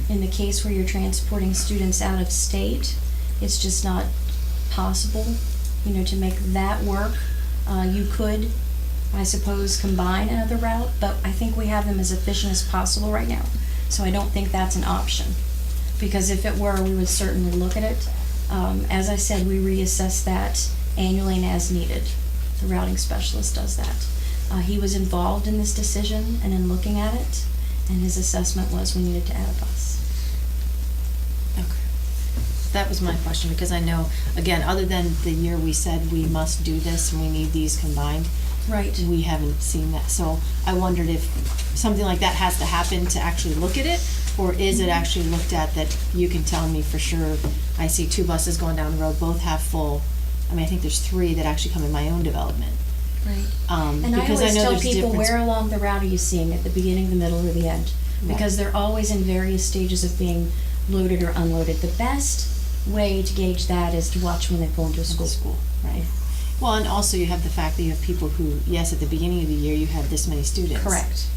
In the case where you're transporting students out of state, it's just not possible, to make that work. You could, I suppose, combine another route, but I think we have them as efficient as possible right now. So I don't think that's an option. Because if it were, we would certainly look at it. As I said, we reassess that annually and as needed. The routing specialist does that. He was involved in this decision and in looking at it, and his assessment was we needed to add a bus. Okay. that was my question, because I know, again, other than the year we said we must do this and we need these combined. Right. We haven't seen that, so I wondered if something like that has to happen to actually look at it, or is it actually looked at that you can tell me for sure, I see 2 buses going down the road, both have full, I mean, I think there's 3 that actually come in my own development. Right. And I Because always know tell there's people, difference- where along the route are you seeing it, the beginning, the middle, or the end? Because they're always in various stages of being loaded or unloaded. The best way to gauge that is to watch when they pull into a school. Right. Well, and also you have the fact that you have people who, yes, at the beginning of the year, you had this many students. Correct.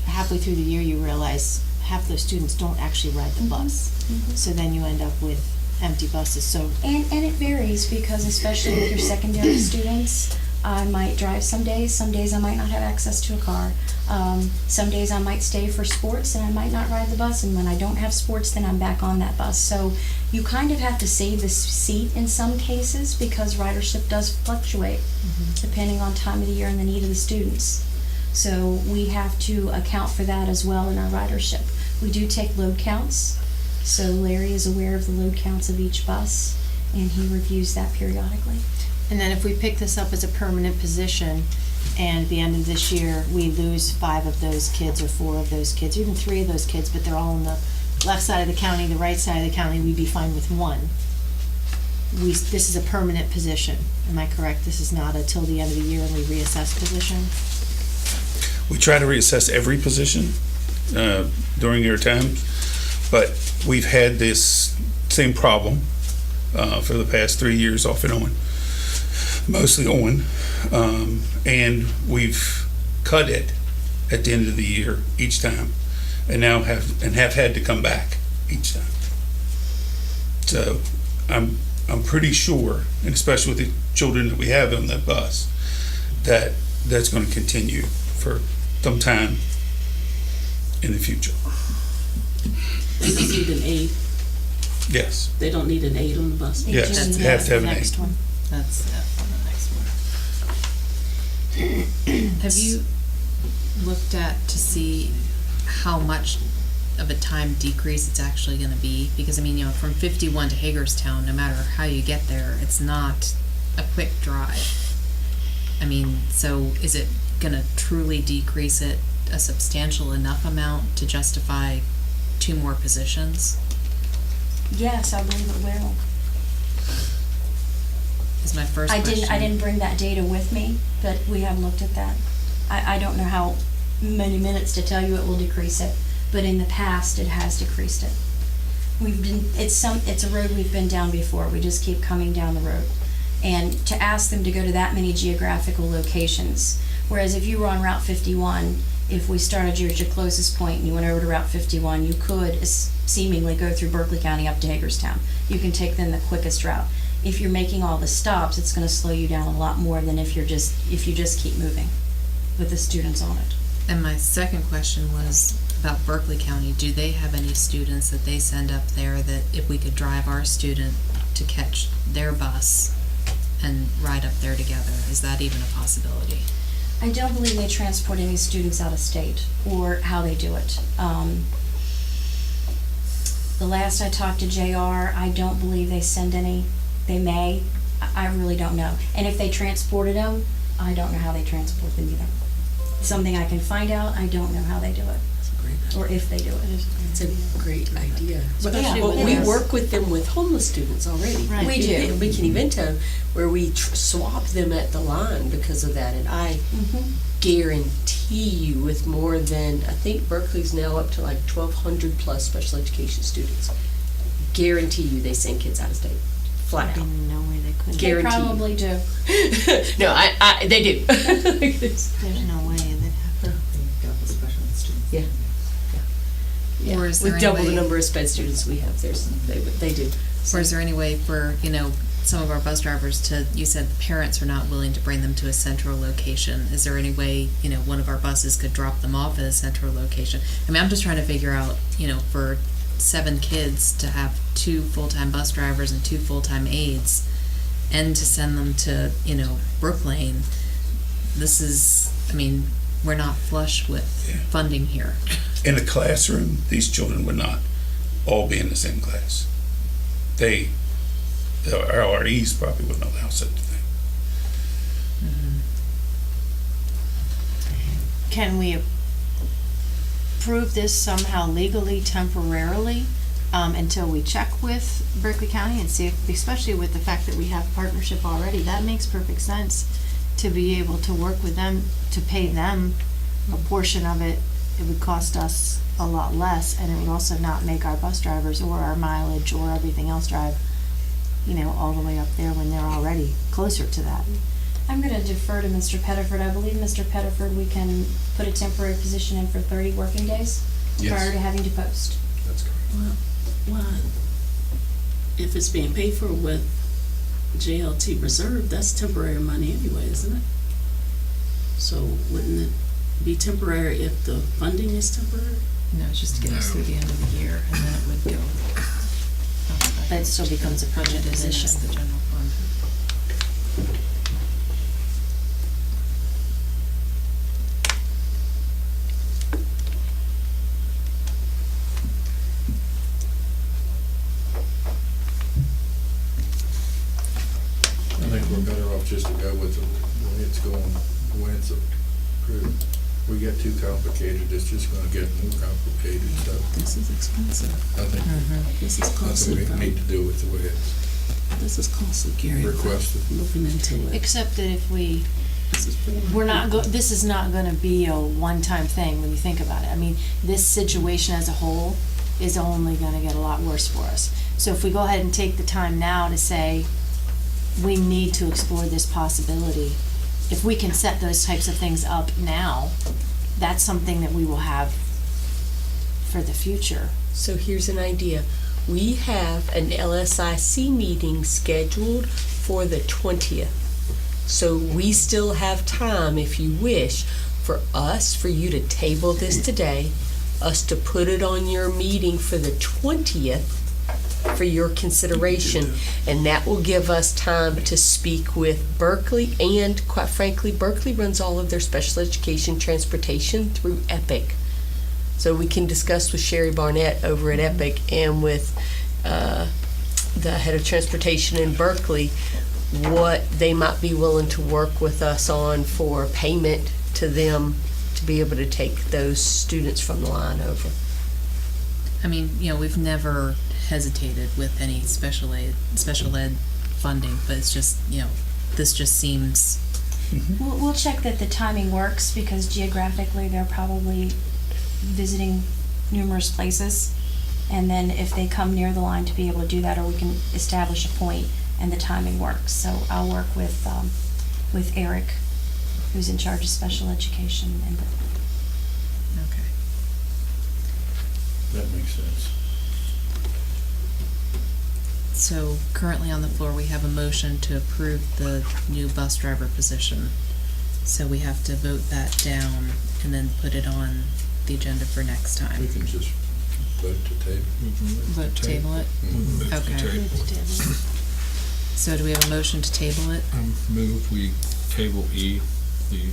Halfway through the year, you realize half those students don't actually ride the bus. So then you end up with empty buses, so. And it varies, because especially with your secondary students, I might drive some days I might not have access to a car. Some days I might stay for sports and I might not ride the bus, and when I don't have sports, then I'm back on that bus. So you kind of have to save the seat in some cases, because ridership does fluctuate depending on time of the year and the need of the students. So we have to account for that as well in our ridership. We do take load counts, so Larry is aware of the load counts of each bus, and he reviews that periodically. And then if we pick this up as a permanent position, and at the end of this year, we lose 5 of those kids, or 4 of those kids, or even 3 of those kids, but they're all on the left side of the county, the right side of the county, we'd be fine with 1. This is a permanent position, am I correct? This is not until the end of the year and we reassess position? We try to reassess every position during your time, but we've had this same problem for the past 3 years off and on, mostly on, and we've cut it at the end of the year each time, and now have had to come back each time. So I'm pretty sure, and especially with the children that we have on that bus, that that's going to continue for some time in the future. They don't need an aide. Yes. They don't need an aide on the bus. Yes, they have to have an aide. Next one. That's on the next one. Have you looked at to see how much of a time decrease it's actually going to be? Because, I mean, you know, from 51 to Hagerstown, no matter how you get there, it's not a quick drive. I mean, so is it going to truly decrease it a substantial enough amount to justify 2 more positions? Yes, I believe it will. Is my first I question. didn't bring that data with me, but we have looked at that. I don't know how many minutes to tell you it will decrease it, but in the past it has decreased it. It's a road we've been down before. We just keep coming down the road. And to ask them to go to that many geographical locations, whereas if you were on Route 51, if we started you at your closest point and you went over to Route 51, you could seemingly go through Berkeley County up to Hagerstown. You can take then the quickest route. If you're making all the stops, it's going to slow you down a lot more than if you just keep moving with the students on it. And my second question was about Berkeley County. Do they have any students that they send up there that if we could drive our student to catch their bus and ride up there together, is that even a possibility? I don't believe they transport any students out of state or how they do it. The last I talked to JR, I don't believe they send any. They may. I really don't know. And if they transported them, I don't know how they transport them either. Something I can find out, I don't know how they do it. Or if they do it. It's a great idea. Yeah, But it we is. work with them with homeless students already. Right. We do. We can Evento, where we swap them at the line because of that. And I guarantee you, with more than, I think Berkeley's now up to like 1,200 plus special education students. Guarantee you they send kids out of state. Flat out. No way they could. They Guarantee. probably do. No, they do. There's no way they'd have. Yeah. Yeah. Or is there With any double the way- number of sped students we have, they do. Or is there any way for, you know, some of our bus drivers to, you said the parents are not willing to bring them to a central location. Is there any way, you know, one of our buses could drop them off at a central location? I mean, I'm just trying to figure out, you know, for 7 kids to have 2 full-time bus drivers and 2 full-time aides and to send them to, you know, Brooklane. This is, I mean, we're not flush with funding here. In a classroom, these children would not all be in the same class. our REs probably wouldn't allow such a thing. Can we approve this somehow legally temporarily until we check with Berkeley County and see if, especially with the fact that we have partnership already, that makes perfect sense to be able to work with them, to pay them a portion of it. It would cost us a lot less, and it would also not make our bus drivers or our mileage or everything else drive, all the way up there when they're already closer to that. I'm going to defer to Mr. Pettiford. I believe, Mr. Pettiford, we can put a temporary position in for 30 working days prior to having to post. That's correct. Well, if it's being paid for with JLT Reserve, that's temporary money anyway, isn't it? So wouldn't it be temporary if the funding is temporary? No, it's just to get us through the end of the year, and then it would go. But it still becomes a permanent position. The general fund. I think we're better off just to go with the way it's going, the way it's approved. We get too complicated, it's just gonna get more complicated, so This is expensive. I think This is I costly. think we need to do it the way it's This is costly, Gary. requested. Looking into it. Except that if This is this is not gonna be a one-time thing when you think about it. I mean, this situation as a whole is only gonna get a lot worse for us. So if we go ahead and take the time now to say, we need to explore this possibility, if we can set those types of things up now, that's something that we will have for the future. So here's an idea. We have an LSIC meeting scheduled for the 20th. So we still have time, if you wish, for you to table this today, us to put it on your meeting for the 20th for your consideration. And that will give us time to speak with Berkeley, and quite frankly, Berkeley runs all of their special education transportation through EPIC. So we can discuss with Sherry Barnett over at EPIC and with the head of transportation in Berkeley what they might be willing to work with us on for payment to them to be able to take those students from the line over. I mean, we've never hesitated with any special ed funding, but it's just, this just seems. We'll check that the timing works, because geographically they're probably visiting numerous places. And then if they come near the line, to be able to do that, or we can establish a point and the timing works. So I'll work with Eric, who's in charge of special education. Okay. That makes sense. So currently on the floor, we have a motion to approve the new bus driver position. So we have to vote that down and then put it on the agenda for next time. We can just vote to table. Vote to table it? Okay. So do we have a motion to table it? Move we table E, the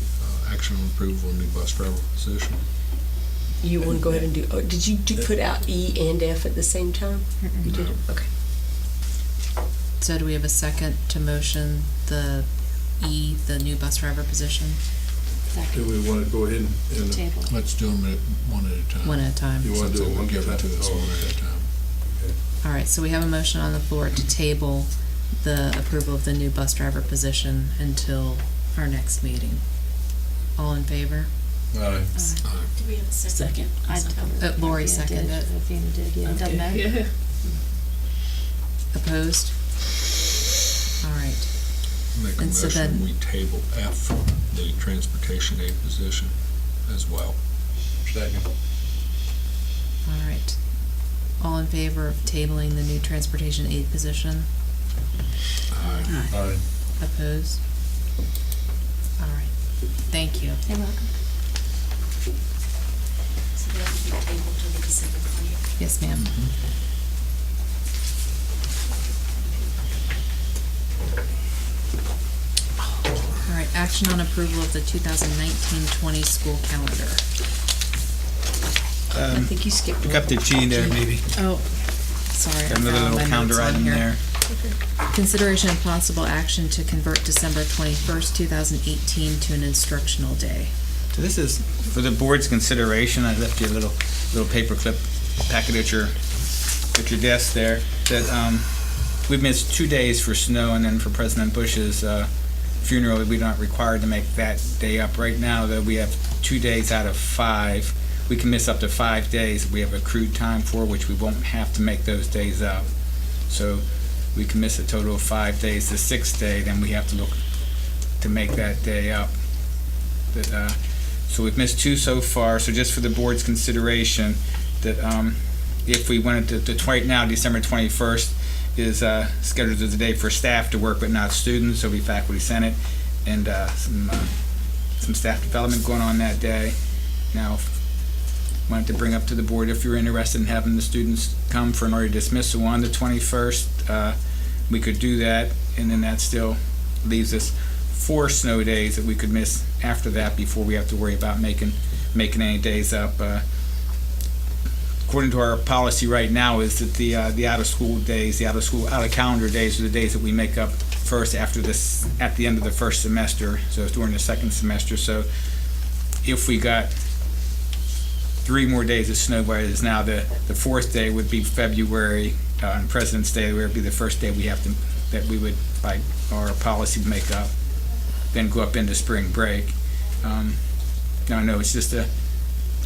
action on approval of new bus driver position. You want to go ahead and did you put out E and F at the same time? You did? Okay. So do we have a second to motion the E, the new bus driver position? Do we want to go ahead and Table. Let's do them one at a time. One at a time. You want to do it one Give it to us Oh, one okay. at a time. Okay. All right, so we have a motion on the floor to table the approval of the new bus driver position until our next meeting. All in favor? Aye. Do we have a second? Lori seconded it. Athena did, yeah. Doesn't matter. Opposed? All right. Make a And so motion, then- we table F, the transportation aid position as well. Second. All right. All in favor of tabling the new transportation aid position? Aye. Opposed? All right. Thank you. You're welcome. So they'll be tabled till the December 20th. Yes, ma'am. All right, action on approval of the 2019-20 school calendar. I think you skipped Pick up the G there, maybe. Oh, Sorry, Got I another got all little my calendar notes on item here. there. Consideration and possible action to convert December 21st, 2018 to an instructional day. So this is for the board's consideration. I left you a little paperclip packet at your desk there. That we've missed 2 days for snow, and then for President Bush's funeral, we're not required to make that day up. Right now, though, we have 2 days out of 5. We can miss up to 5 days. We have accrued time for, which we won't have to make those days up. So we can miss a total of 5 days. The 6th day, then we have to look to make that day up. So we've missed 2 so far. So just for the board's consideration, that if we went to right now, December 21st is scheduled as a day for staff to work, but not students. So it'll be faculty senate and some staff development going on that day. Now, wanted to bring up to the board if you're interested in having the students come for an early dismissal on the 21st, we could do that, and then that still leaves us 4 snow days that we could miss after that before we have to worry about making any days up. According to our policy right now, is that the out of school days, the out of calendar days are the days that we make up first at the end of the first semester. So it's during the second semester. So if we got 3 more days of snow, whereas now the 4th day would be February, on President's Day, where it would be the first day that we would, by our policy, make up, then go up into spring break. Now I know it's just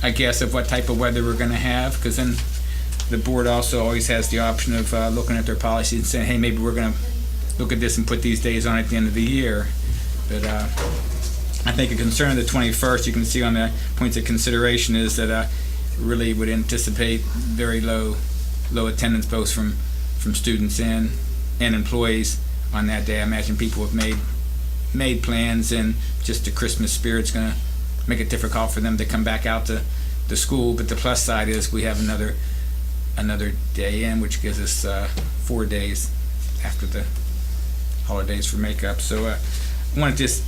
I guess of what type of weather we're going to have, because then the board also always has the option of looking at their policy and saying, hey, maybe we're going to look at this and put these days on at the end of the year. But I think a concern of the 21st, you can see on the points of consideration, is that really would anticipate very low attendance, both from students and employees on that day. I imagine people have made plans, and just the Christmas spirit's going to make it difficult for them to come back out to the school. But the plus side is we have another day in, which gives us 4 days after the holidays for makeup. So I want to just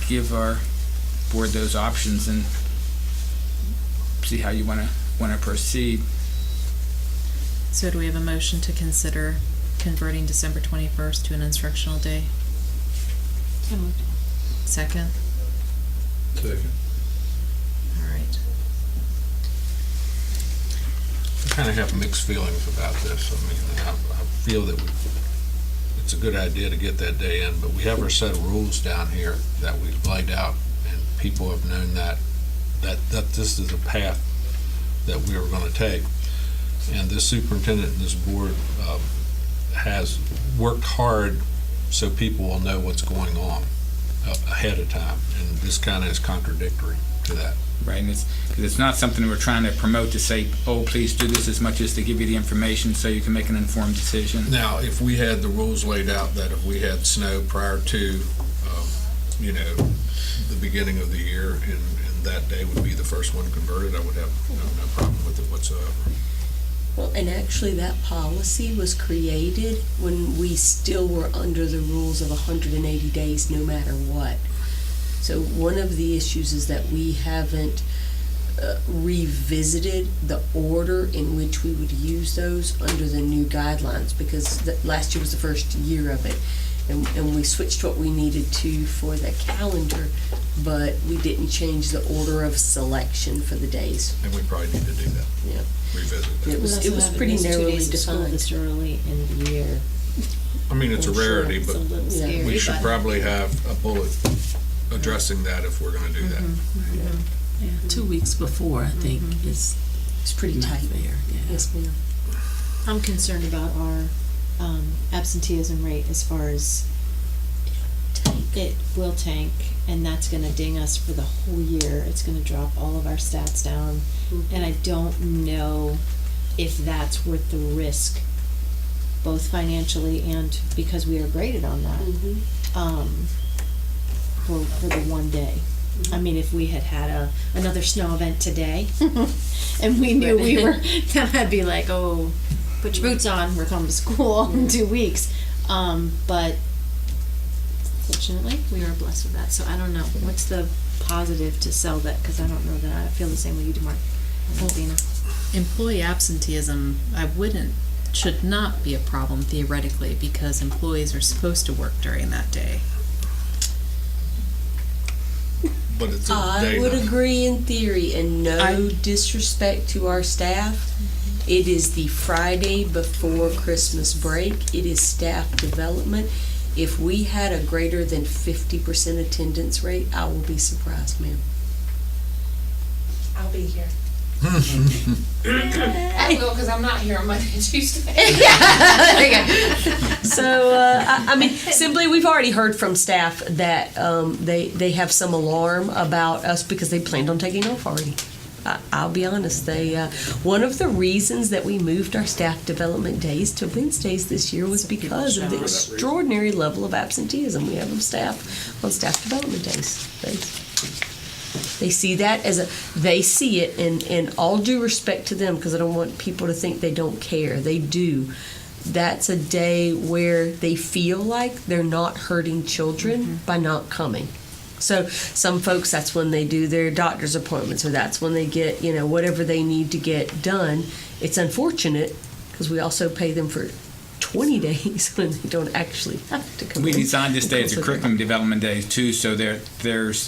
give our board those options and see how you want to proceed. So do we have a motion to consider converting December 21st to an instructional day? Second? Second. All right. I kind of have mixed feelings about this. I mean, I feel that it's a good idea to get that day in, but we have our set of rules down here that we've laid out, and people have known that this is a path that we are going to take. And this superintendent and this board has worked hard so people will know what's going on ahead of time, and this kind of is contradictory to that. Right, and it's not something we're trying to promote to say, oh, please do this, as much as to give you the information so you can make an informed decision. Now, if we had the rules laid out that if we had snow prior to, the beginning of the year, and that day would be the first one converted, I would have no problem with it whatsoever. Well, and actually that policy was created when we still were under the rules of 180 days no matter what. So one of the issues is that we haven't revisited the order in which we would use those under the new guidelines, because last year was the first year of it. And we switched what we needed to for the calendar, but we didn't change the order of selection for the days. And we probably need to do that. Yeah. Revisit that. It was pretty narrowly defined. This early in the year. I mean, it's a rarity, It's but a little scary, we should but- probably have a bullet addressing that if we're going to do that. Yeah, 2 weeks before, I think, is it's pretty not tight. fair. Yeah. Yes, ma'am. I'm concerned about our absenteeism rate as far as it will tank, and that's going to ding us for the whole year. It's going to drop all of our stats down, and I don't know if that's worth the risk, both financially and because we are graded on that, for the one day. I mean, if we had another snow event today, and we knew we were, then I'd be like, oh, put your boots on, we're coming to school in 2 weeks. But fortunately, we are blessed with that. So I don't know. What's the positive to sell that? Because I don't know that I feel the same way you do, Mark. Well, employee absenteeism, I wouldn't should not be a problem theoretically because employees are supposed to work during that day. But it's a I day would night. agree in theory, and no disrespect to our staff. It is the Friday before Christmas break. It is staff development. If we had a greater than 50% attendance rate, I will be surprised, ma'am. I'll be here. I will, because I'm not here on Monday and Tuesday. So, I mean, simply, we've already heard from staff that they have some alarm about us because they planned on taking off already. I'll be honest, one of the reasons that we moved our staff development days to Wednesdays this year was because of the extraordinary level of absenteeism we have of staff on staff development days. They see that they see it, and all due respect to them, because I don't want people to think they don't care. They do. That's a day where they feel like they're not hurting children by not coming. So some folks, that's when they do their doctor's appointments, or that's when they get, whatever they need to get done. It's unfortunate because we also pay them for 20 days when they don't actually have to come We in. designed this day as a curriculum development day too, so there's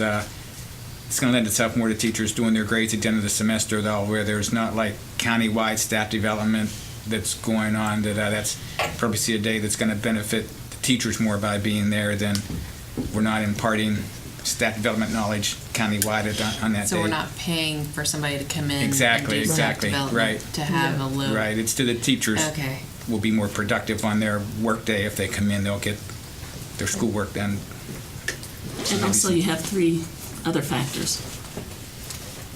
it's going to lend itself more to teachers doing their grades at the end of the semester, though, where there's not like countywide staff development that's going on. That's purposely a day that's going to benefit the teachers more by being there than we're not imparting staff development knowledge countywide on that day. So we're not paying for somebody to come in Exactly, and do staff exactly, development right. to have a low. Right, it's to the teachers. Okay. Will be more productive on their work day. If they come in, they'll get their schoolwork done. And also you have three other factors.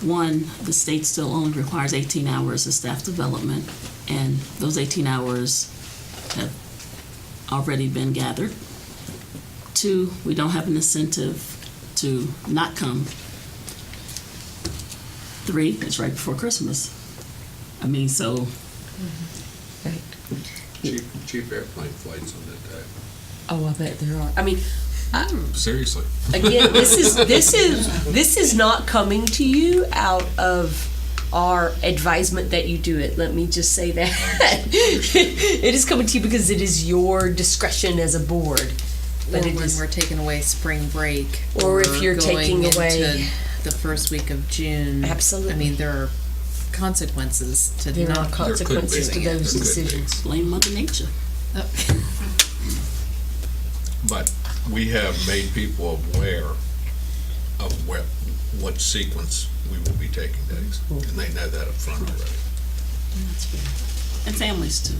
One, the state still only requires 18 hours of staff development, and those 18 hours have already been gathered. Two, we don't have an incentive to not come. Three, it's right before Christmas. I mean, so. Cheap airplane flights on that day. Oh, I bet there are. I mean, Seriously. again, this is not coming to you out of our advisement that you do it. Let me just say that. It is coming to you because it is your discretion as a board. But when we're taking away spring break, or if you're taking going away into the first week of June. Absolutely. I mean, there are consequences to There not are consequences to those decisions. Blame Mother Nature. But we have made people aware of what sequence we will be taking days, and they know that up front already. That's fair. And families too.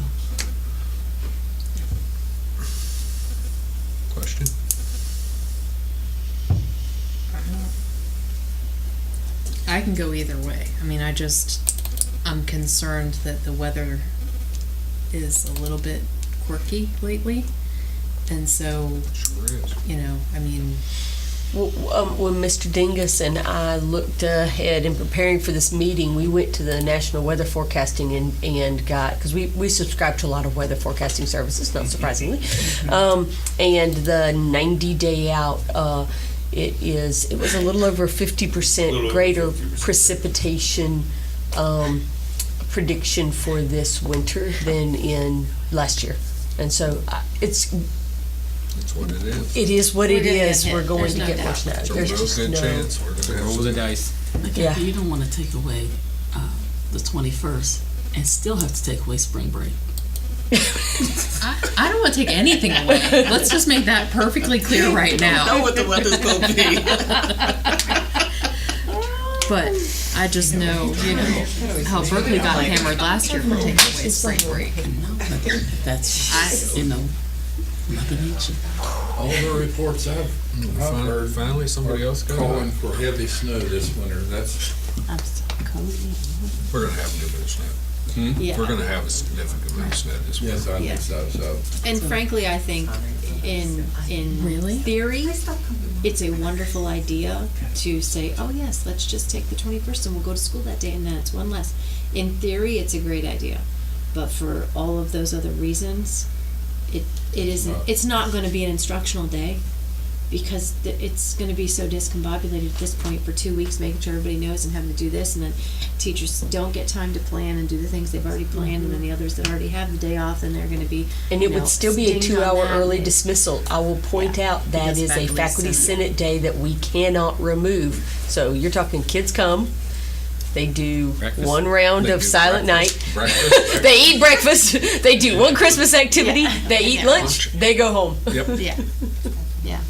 Question? I can go either way. I mean, I'm concerned that the weather is a little bit quirky lately. And so, Sure is. I mean. When Mr. Dingus and I looked ahead in preparing for this meeting, we went to the National Weather Forecasting and got, because we subscribe to a lot of weather forecasting services, not surprisingly, and the 90-day out, it was a little over 50% greater precipitation prediction for this winter than in last year. And so it's what it is. It is what it is. We're going There's to no get doubt. more snow. It's a There's real just good no. chance we're going to Roll the dice. Okay, Yeah. you don't want to take away the 21st and still have to take away spring break. I don't want to take anything away. Let's just make that perfectly clear right now. I don't know what the weather's going to be. But I just know, how Berkeley got hammered last year for taking away spring break. That's, Mother Nature. All the reports I've heard. Finally, somebody else got calling for heavy snow this winter. That's. I'm so cozy. We're going to have a good bit of snow. Yeah. We're going to have a significant amount of snow this winter. Yes, I think so. And frankly, I think in theory, it's a wonderful idea to say, oh yes, let's just take the 21st and we'll go to school that day and then it's one less. In theory, it's a great idea. But for all of those other reasons, it isn't, it's not going to be an instructional day. because it's going to be so discombobulated at this point for 2 weeks, making sure everybody knows and having to do this, and then teachers don't get time to plan and do the things they've already planned, and then the others that already have the day off, and they're going to be, And it would still be a stinged on 2-hour that. early dismissal. I will point out that Because is a faculty faculty senate. senate day that we cannot remove. So you're talking kids come, they do Breakfast. one round They of do silent breakfast. night. Breakfast. They eat breakfast, they do one Christmas activity, they eat lunch, they go home. Yep, Yeah. Yeah.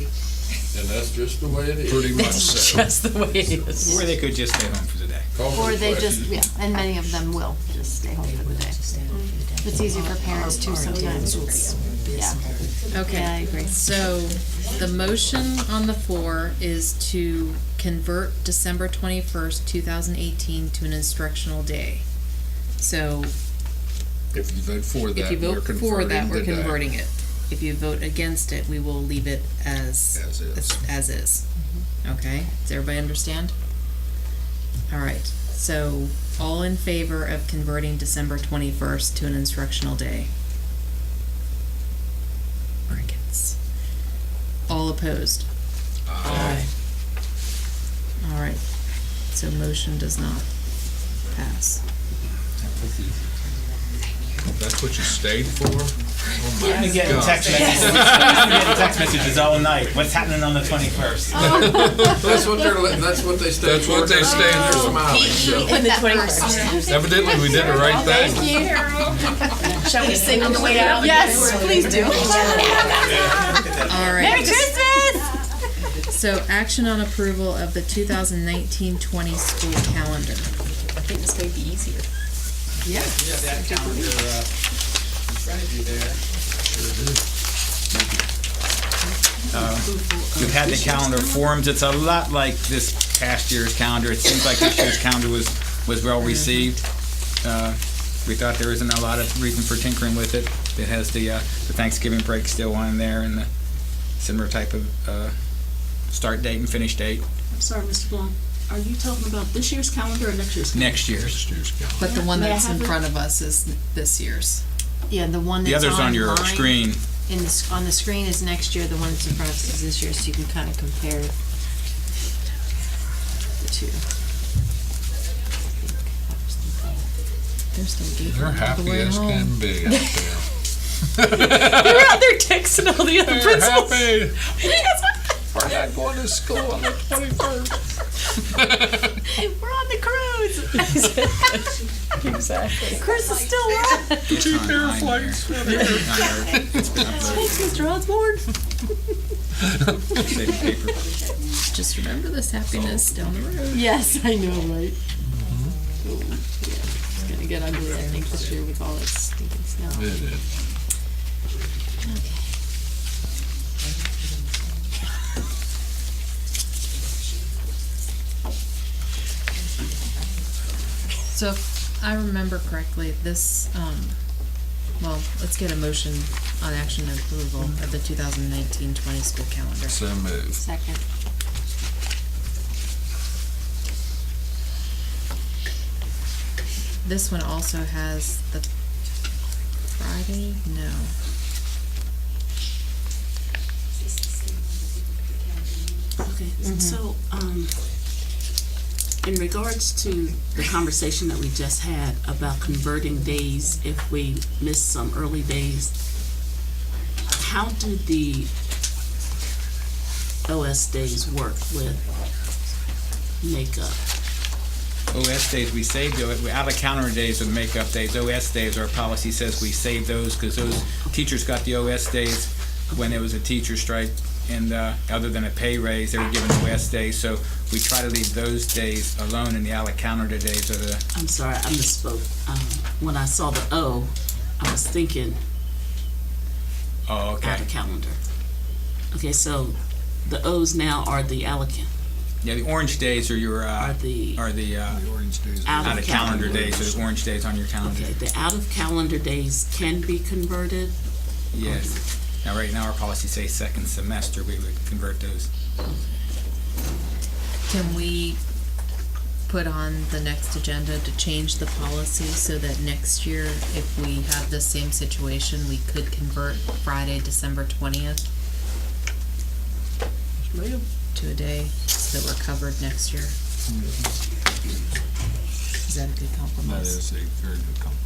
And that's just the way it is. pretty much It's so. just the way it is. Or they could just stay home for the day. Call for Or the they question. just, yeah, and many of them will just stay home for the day. It's easier for parents too sometimes. Yeah. Okay. Yeah, I agree. So, the motion on the floor is to convert December 21st, 2018 to an instructional day. So, If you vote for if that, you we're vote for that, converting we're the day. converting it. If you vote against it, we will leave it as As is. As is. Okay, does everybody understand? All right, so all in favor of converting December 21st to an instructional day? Or against? All opposed? Aye. All right, so motion does not pass. That's what you stayed for? Oh my I've been getting God. text messages. I've been getting text messages all night. What's happening on the 21st? That's what they stay That's what they stay They're for. smiling, so. And the 21st. Evidently, we did the right thing. Shall we sing on the way out? Yes, please do. All right. Merry Christmas! So action on approval of the 2019-20 school calendar. I think this may be easier. Yeah. Yeah, that calendar in front of you there. We've had the calendar forms. It's a lot like this past year's calendar. It seems like this year's calendar was well received. We thought there isn't a lot of reason for tinkering with it. It has the Thanksgiving break still on there and the similar type of start date and finish date. I'm sorry, Mr. Blunt, are you talking about this year's calendar or next year's calendar? Next year's. Next year's calendar. But the one May I that's in have it? front of us is this year's. Yeah, the one The that's other's on your online screen. on the screen is next year, the one that's in front of us is this year, so you can kind of compare the two. They're happy as can be out there. They're out there texting all the other They're principals. happy. We're not going to school on the 21st. We're on the cruise. Exactly. Chris is still on. It's Cheap on- air on flights. there. It's been uploaded. Thanks, Mr. Osborne. Saving paper. Just remember this happiness down the road. Yes, I know, right? Oh, yeah. It's gonna get ugly, I think, this year with all that stinking snow. It is. So if I remember correctly, this, well, let's get a motion on action and approval of the 2019-20 school calendar. So moved. Second. This one also has the Friday? No. Okay, so, in regards to the conversation that we just had about converting days if we miss some early days, how do the OS days work with makeup? OS days, we save those, out of calendar days are makeup days. OS days, our policy says we save those because those teachers got the OS days when there was a teacher strike, and other than a pay raise, they were given OS days. So we try to leave those days alone, and the out of calendar days are the. I'm sorry, I misspoke. When I saw the O, I was thinking Oh, okay. out of calendar. Okay, so the O's now are the allocant. Yeah, the orange days are your the orange days out out of of calendar calendar. days. So the orange days on your calendar. Okay, the out of calendar days can be converted. Yes. Now, right now, our policy says second semester, we would convert those. Can we put on the next agenda to change the policy so that next year, if we have the same situation, we could convert Friday, December 20th? to a day so that we're covered next year. Is that a good That compromise? is a very good compromise.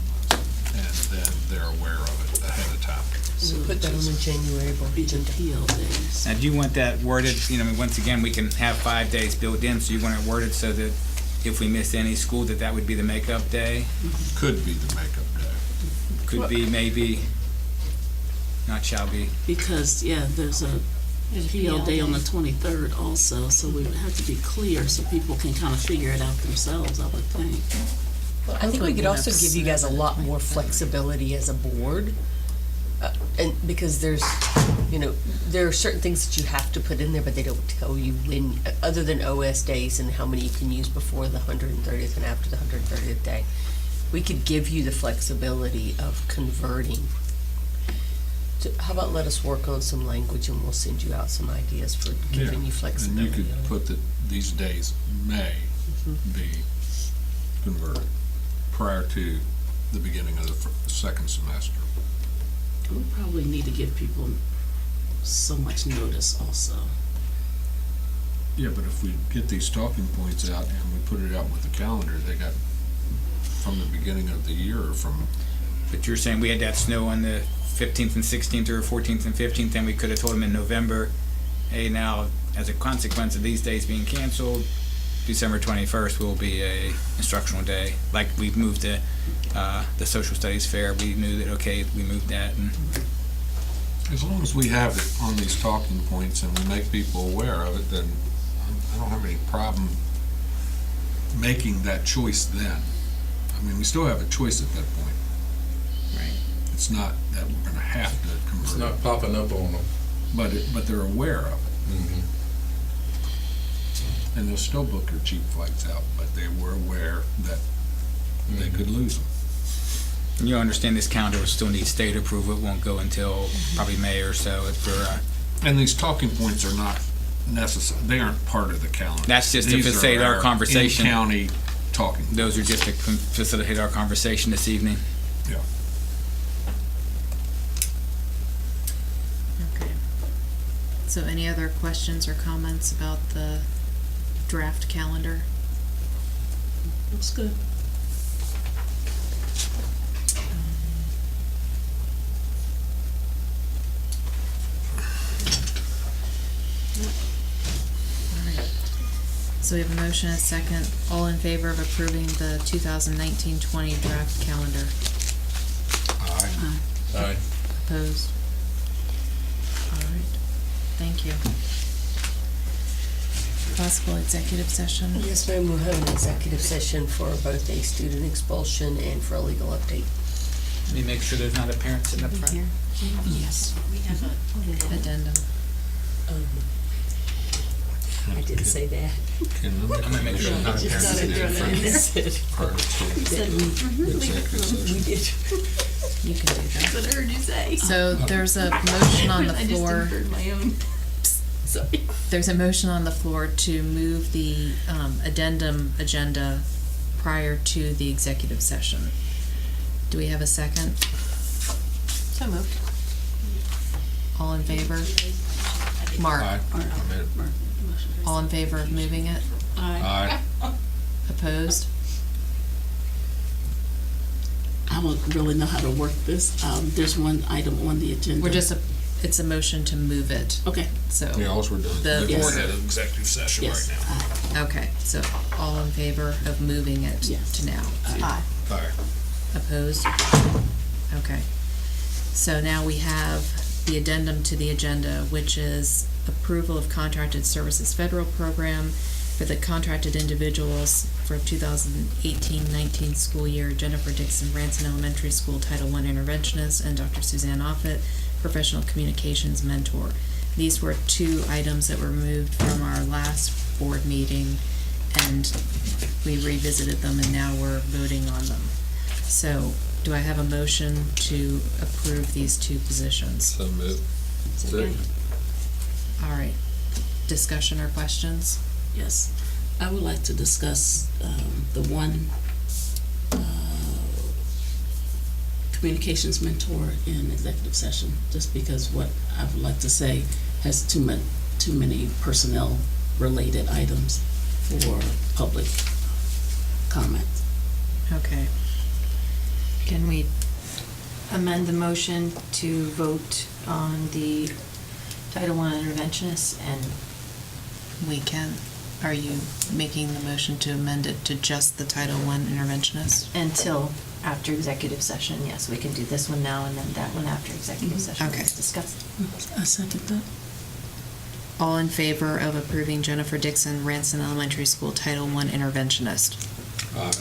And then they're aware of it ahead of time. So put that on the January board agenda. PO days. Now, do you want that worded, once again, we can have 5 days built in, so you want it worded so that if we miss any school, that would be the makeup day? Could be the makeup day. Could be, maybe, not shall be. Because, there's a PO day on the 23rd also, so we would have to be clear so people can kind of figure it out themselves, I would think. Well, I think we could also give you guys a lot more flexibility as a board. And because there are certain things that you have to put in there, but they don't tell you when, other than OS days and how many you can use before the 130th and after the 130th day. We could give you the flexibility of converting. How about let us work on some language and we'll send you out some ideas for giving you flexibility. And you could put that these days may be converted prior to the beginning of the second semester. We probably need to give people so much notice also. Yeah, but if we get these talking points out and we put it out with the calendar, they got from the beginning of the year or from. But you're saying we had that snow on the 15th and 16th or 14th and 15th, and we could have told them in November, hey, now, as a consequence of these days being canceled, December 21st will be a instructional day. Like we've moved the social studies fair, we knew that, okay, we moved that. And As long as we have it on these talking points and we make people aware of it, then I don't have any problem making that choice then. I mean, we still have a choice at that point. Right. It's not that we're gonna have to convert. It's not popping up on them. But they're aware of it. And they'll still book their cheap flights out, but they were aware that they could lose them. And you understand this calendar will still need state approval. It won't go until probably May or so. And these talking points are not necessary. They aren't part of the calendar. That's just to facilitate our conversation. In-county talking. Those are just to facilitate our conversation this evening. Yeah. Okay. So any other questions or comments about the draft calendar? Looks good. So we have a motion and a second. All in favor of approving the 2019-20 draft calendar? Aye. Opposed? All right. Thank you. Possible executive session? Yes, ma'am, we'll have an executive session for both a student expulsion and for a legal update. Let me make sure there's not a parent sitting up front. Yes. We have a addendum. I didn't say that. I'm gonna make sure there's not a parent sitting in front. We did. You can do that. That's what I heard you say. So there's a motion on the I just floor. inferred my own. Sorry. There's a motion on the floor to move the addendum agenda prior to the executive session. Do we have a second? So moved. All in favor? Mark? Aye. All in favor of moving it? Aye. Opposed? I don't really know how to work this. There's one item on the agenda. It's a motion to move it. Okay. So. Yeah, all we're doing The is looking order. at an executive session Yes. right now. Okay, so all in favor of moving it to now? Aye. Aye. Opposed? Okay. So now we have the addendum to the agenda, which is approval of contracted services federal program for the contracted individuals for 2018-19 school year, Jennifer Dixon, Ranson Elementary School Title I interventionist, and Dr. Suzanne Offit, professional communications mentor. These were two items that were moved from our last board meeting, and we revisited them, and now we're voting on them. So, do I have a motion to approve these two positions? So moved. Second. All right. Discussion or questions? Yes. I would like to discuss the one communications mentor in executive session, just because what I would like to say has too too many personnel-related items for public comment. Okay. Can we amend the motion to vote on the Title I interventionist and We can. Are you making the motion to amend it to just the Title I interventionist? until after executive session? Yes, we can do this one now and then that one after executive session. Okay. Let's discuss. I second that. All in favor of approving Jennifer Dixon, Ranson Elementary School Title I interventionist?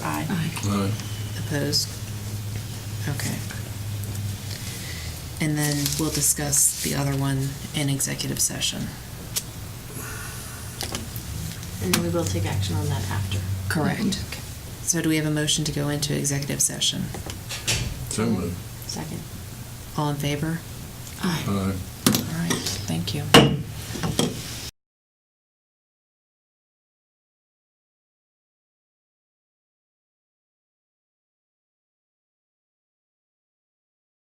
Aye. Opposed? Okay. And then we'll discuss the other one in executive session. And then we will take action on that after. Correct. So do we have a motion to go into executive session? So moved. Second. All in favor? Aye. All right, thank you.